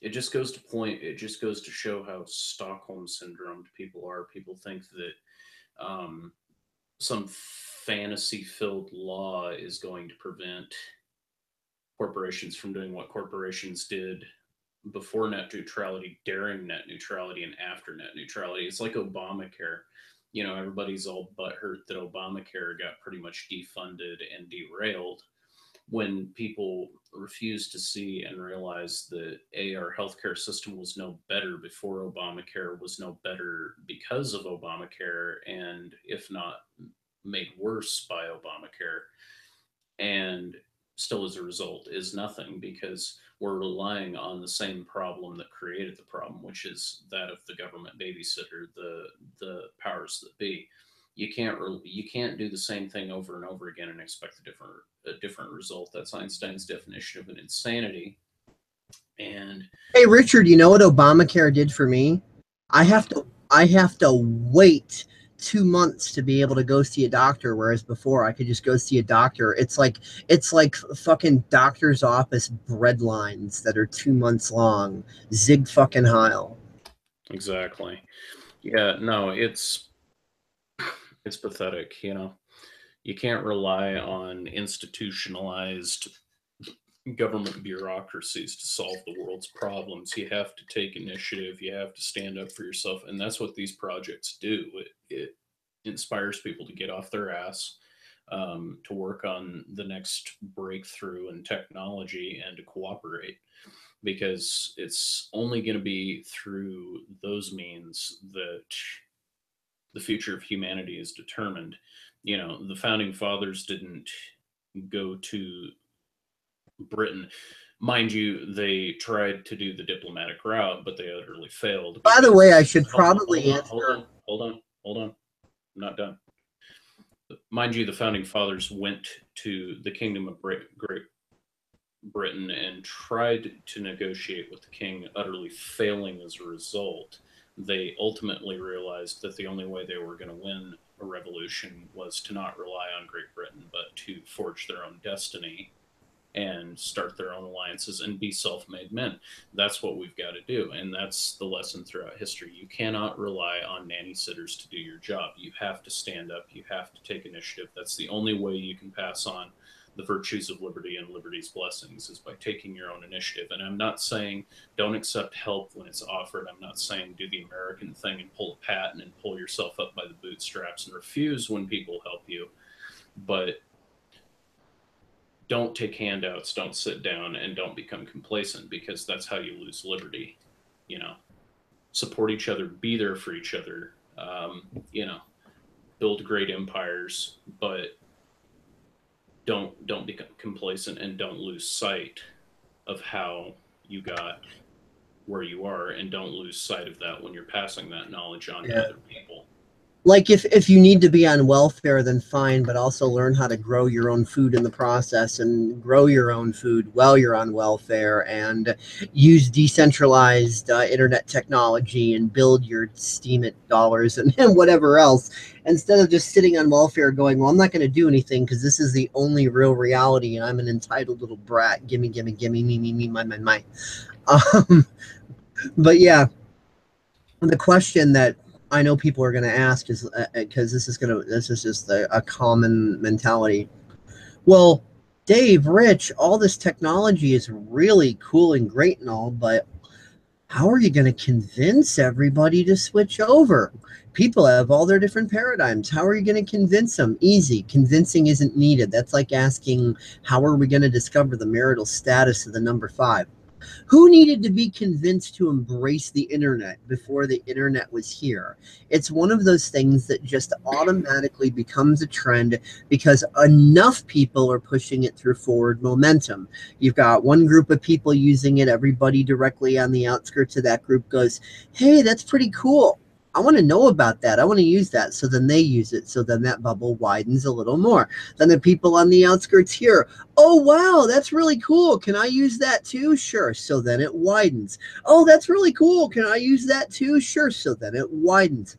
it just goes to show how Stockholm syndromed people are. People think that some fantasy filled law is going to prevent corporations from doing what corporations did before net neutrality, during net neutrality, and after net neutrality. It's like Obamacare. You know, everybody's all butthurt that Obamacare got pretty much defunded and derailed, when people refuse to see and realize that our healthcare system was no better before Obamacare, was no better because of Obamacare, and if not made worse by Obamacare, and still as a result is nothing, because we're relying on the same problem that created the problem, which is that of the government babysitter, the powers that be. You can't do the same thing over and over again and expect a different result. That's Einstein's definition of an insanity. And Hey Richard, you know what Obamacare did for me? I have to wait 2 months to be able to go see a doctor, whereas before I could just go see a doctor. It's like fucking doctor's office bread lines that are 2 months long. Zig fucking Heil. exactly. Yeah, no, it's pathetic, you know. You can't rely on institutionalized government bureaucracies to solve the world's problems. You have to take initiative. You have to stand up for yourself. And that's what these projects do. It inspires people to get off their ass, to work on the next breakthrough in technology and to cooperate, because it's only going to be through those means that the future of humanity is determined. You know, the founding fathers didn't go to Britain. Mind you, they tried to do the diplomatic route, but they utterly failed. By the way, I should probably hold on. I'm not done. Mind you, the founding fathers went to the Kingdom of Great Britain and tried to negotiate with the king, utterly failing as a result. They ultimately realized that the only way they were going to win a revolution was to not rely on Great Britain, but to forge their own destiny and start their own alliances and be self-made men. That's what we've got to do. And that's the lesson throughout history. You cannot rely on nanny sitters to do your job. You have to stand up. You have to take initiative. That's the only way you can pass on the virtues of liberty and liberty's blessings, is by taking your own initiative. And I'm not saying don't accept help when it's offered. I'm not saying do the American thing and pull a patent and pull yourself up by the bootstraps and refuse when people help you. But don't take handouts, don't sit down, and don't become complacent, because that's how you lose liberty. You know, support each other, be there for each other, you know, build great empires, but don't become complacent, and don't lose sight of how you got where you are, and don't lose sight of that when you're passing that knowledge on to other people. Like if you need to be on welfare, then fine, but also learn how to grow your own food in the process, and grow your own food while you're on welfare, and use decentralized internet technology, and build your Steemit dollars and whatever else, instead of just sitting on welfare going, well, I'm not going to do anything because this is the only real reality and I'm an entitled little brat. Gimme, gimme, gimme, me, my. But yeah, the question that I know people are going to ask is, because this is just a common mentality. Well, Dave, Rich, all this technology is really cool and great and all, but how are you going to convince everybody to switch over? People have all their different paradigms. How are you going to convince them? Easy. Convincing isn't needed. That's like asking, how are we going to discover the marital status of the number 5? Who needed to be convinced to embrace the internet before the internet was here? It's one of those things that just automatically becomes a trend because enough people are pushing it through forward momentum. You've got one group of people using it. Everybody directly on the outskirts of that group goes, hey, that's pretty cool. I want to know about that. I want to use that. So then they use it. So then that bubble widens a little more. Then the people on the outskirts here, oh, wow, that's really cool. Can I use that too? Sure. So then it widens. Oh, that's really cool. Can I use that too? Sure. So then it widens.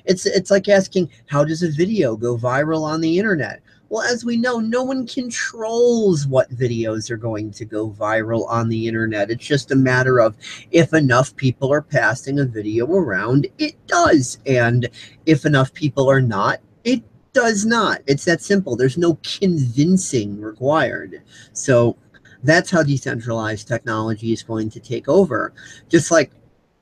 It's like asking, how does a video go viral on the internet? Well, as we know, no one controls what videos are going to go viral on the internet. It's just a matter of if enough people are passing a video around, it does. And if enough people are not, it does not. It's that simple. There's no convincing required. So that's how decentralized technology is going to take over. Just like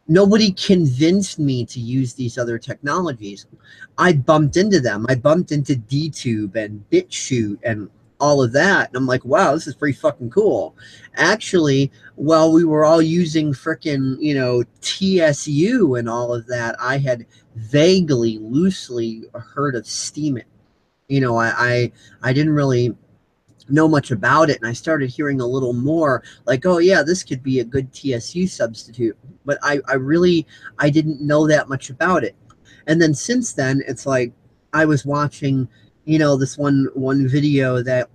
nobody convinced me to use these other technologies. I bumped into them. I bumped into DTube and BitChute and all of that. And I'm like, wow, this is pretty fucking cool. Actually, while we were all using frickin', you know, TSU and all of that, I had vaguely, loosely heard of Steemit. You know, I didn't really know much about it, and I started hearing a little more like, oh yeah, this could be a good TSU substitute, but I didn't know that much about it. And then since then, it's like I was watching, you know, this one video that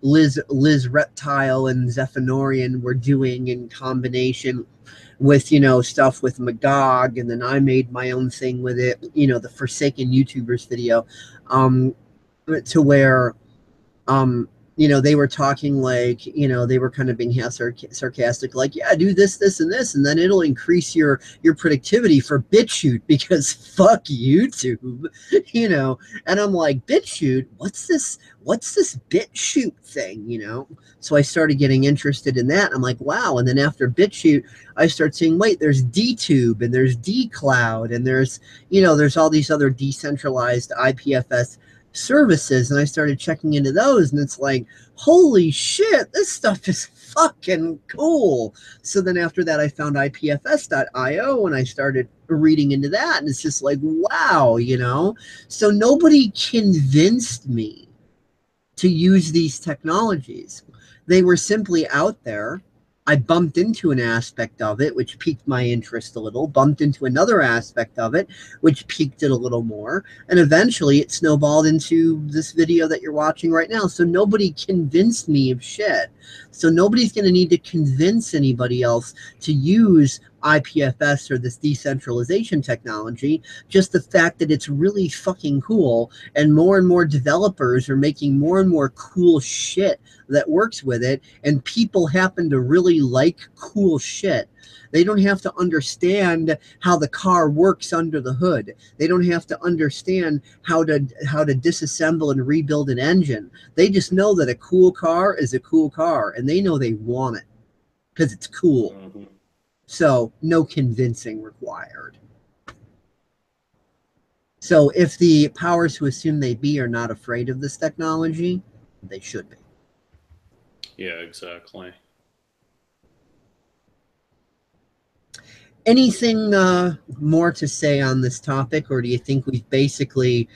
Liz Reptile and Zephanorian were doing in combination with, you know, stuff with Magog, and then I made my own thing with it, you know, the Forsaken YouTubers video, to where you know, they were talking like, you know, they were kind of being sarcastic, like, yeah, do this, this, and this, and then it'll increase your productivity for BitChute because fuck YouTube, you know. And I'm like, BitChute, what's this BitChute thing, you know? So I started getting interested in that. I'm like, wow. And then after BitChute, I start seeing, wait, there's DTube and there's DCloud and there's, you know, there's all these other decentralized IPFS services, and I started checking into those, and it's like, holy shit, this stuff is fucking cool. So then after that, I found ipfs.io, and I started reading into that, and it's just like, wow, you know? So nobody convinced me to use these technologies. They were simply out there. I bumped into an aspect of it, which piqued my interest a little, bumped into another aspect of it, which piqued it a little more. And eventually it snowballed into this video that you're watching right now. So nobody convinced me of shit. So nobody's going to need to convince anybody else to use IPFS or this decentralization technology. Just the fact that it's really fucking cool, and more developers are making more and more cool shit that works with it, and people happen to really like cool shit. They don't have to understand how the car works under the hood. They don't have to understand how to disassemble and rebuild an engine. They just know that a cool car is a cool car, and they know they want it because it's cool. Mm-hmm. So no convincing required. So if the powers who assume they be are not afraid of this technology, they should be. Yeah, exactly. Anything more to say on this topic, or do you think we've basically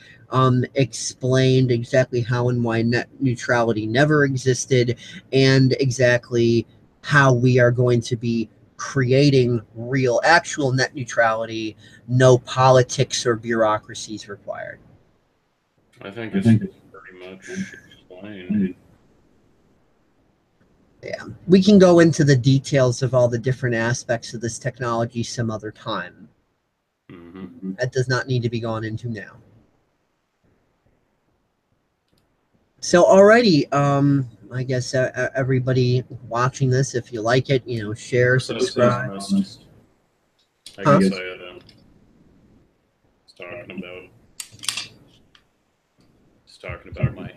explained exactly how and why net neutrality never existed, and exactly how we are going to be creating real, actual net neutrality, no politics or bureaucracies required? I think it's pretty much explained. Yeah, we can go into the details of all the different aspects of this technology some other time. Mm-hmm. That does not need to be gone into now. So alrighty, I guess everybody watching this, if you like it, you know, share, subscribe. I guess I was talking about my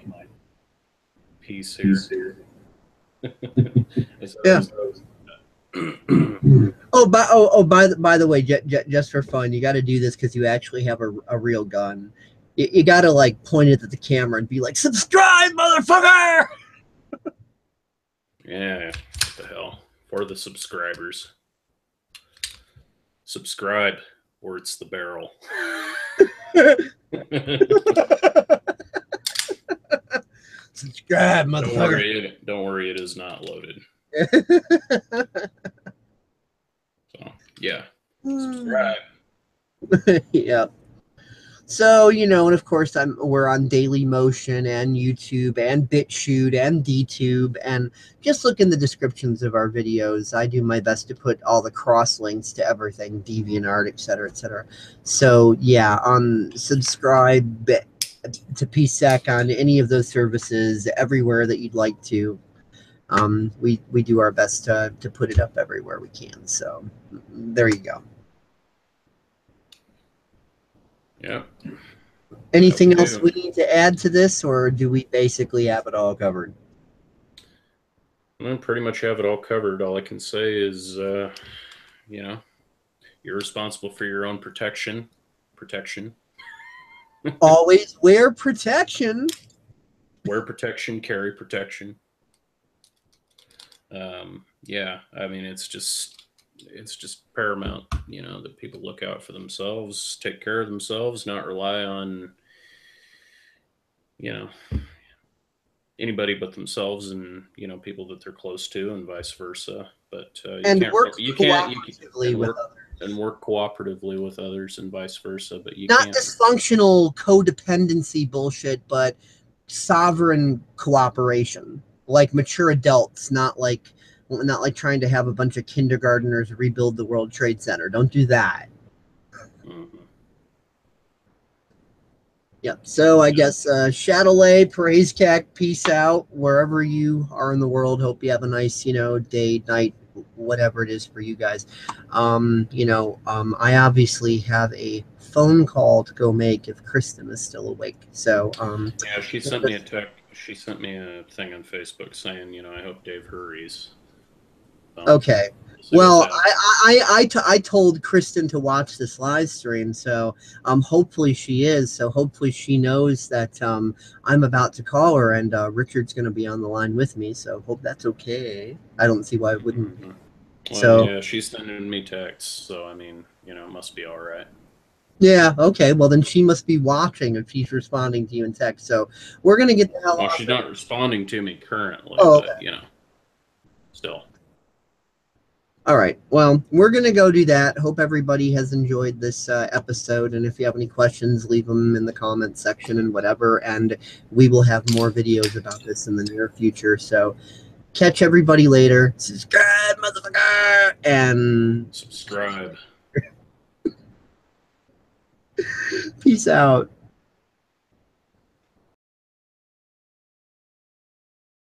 piece here. Yeah. By the way, just for fun, you got to do this because you actually have a real gun. You got to like point it at the camera and be like, "Subscribe, motherfucker!" Yeah, what the hell? For the subscribers, subscribe, or it's the barrel. Subscribe, motherfucker. Don't worry, it is not loaded. So yeah, subscribe. Yeah. So, you know, and of course we're on DailyMotion and YouTube and BitChute and DTube, and just look in the descriptions of our videos. I do my best to put all the cross links to everything, DeviantArt, etc., etc. So yeah, subscribe to PSEC on any of those services, everywhere that you'd like to. We do our best to put it up everywhere we can. So there you go. Yeah. Anything else we need to add to this, or do we basically have it all covered? I pretty much have it all covered. All I can say is, you know, you're responsible for your own protection. Always wear protection. Wear protection, carry protection. Yeah, I mean, it's just paramount, you know, that people look out for themselves, take care of themselves, not rely on, you know, anybody but themselves and, you know, people that they're close to, and vice versa. But work cooperatively with others and vice versa. But you not can't. Dysfunctional codependency bullshit, but sovereign cooperation, like mature adults, not like trying to have a bunch of kindergartners rebuild the World Trade Center. Don't do that. Mm-hmm. Yep. So I guess Shadowlay, Praise Cack, peace out wherever you are in the world. Hope you have a nice, you know, day, night, whatever it is for you guys. You know, I obviously have a phone call to go make if Kristen is still awake. So yeah, she sent me a text. She sent me a thing on Facebook saying, you know, I hope Dave hurries. Okay. see Well, what's I told Kristen to watch this live stream, so hopefully she is. So hopefully she knows that I'm about to call her, and Richard's going to be on the line with me. So hope that's okay. I don't see why it wouldn't. happening. Well, So yeah, she's sending me texts, so I mean, you know, it must be all right. yeah, okay. Well, then she must be watching if she's responding to you in text. So we're going to get the hell Well, off. she's not responding to me currently, Oh, but okay. you know, still. All right. Well, we're going to go do that. Hope everybody has enjoyed this episode. And if you have any questions, leave them in the comments section and whatever. And we will have more videos about this in the near future. So catch everybody later. Subscribe, motherfucker. And Subscribe. peace out.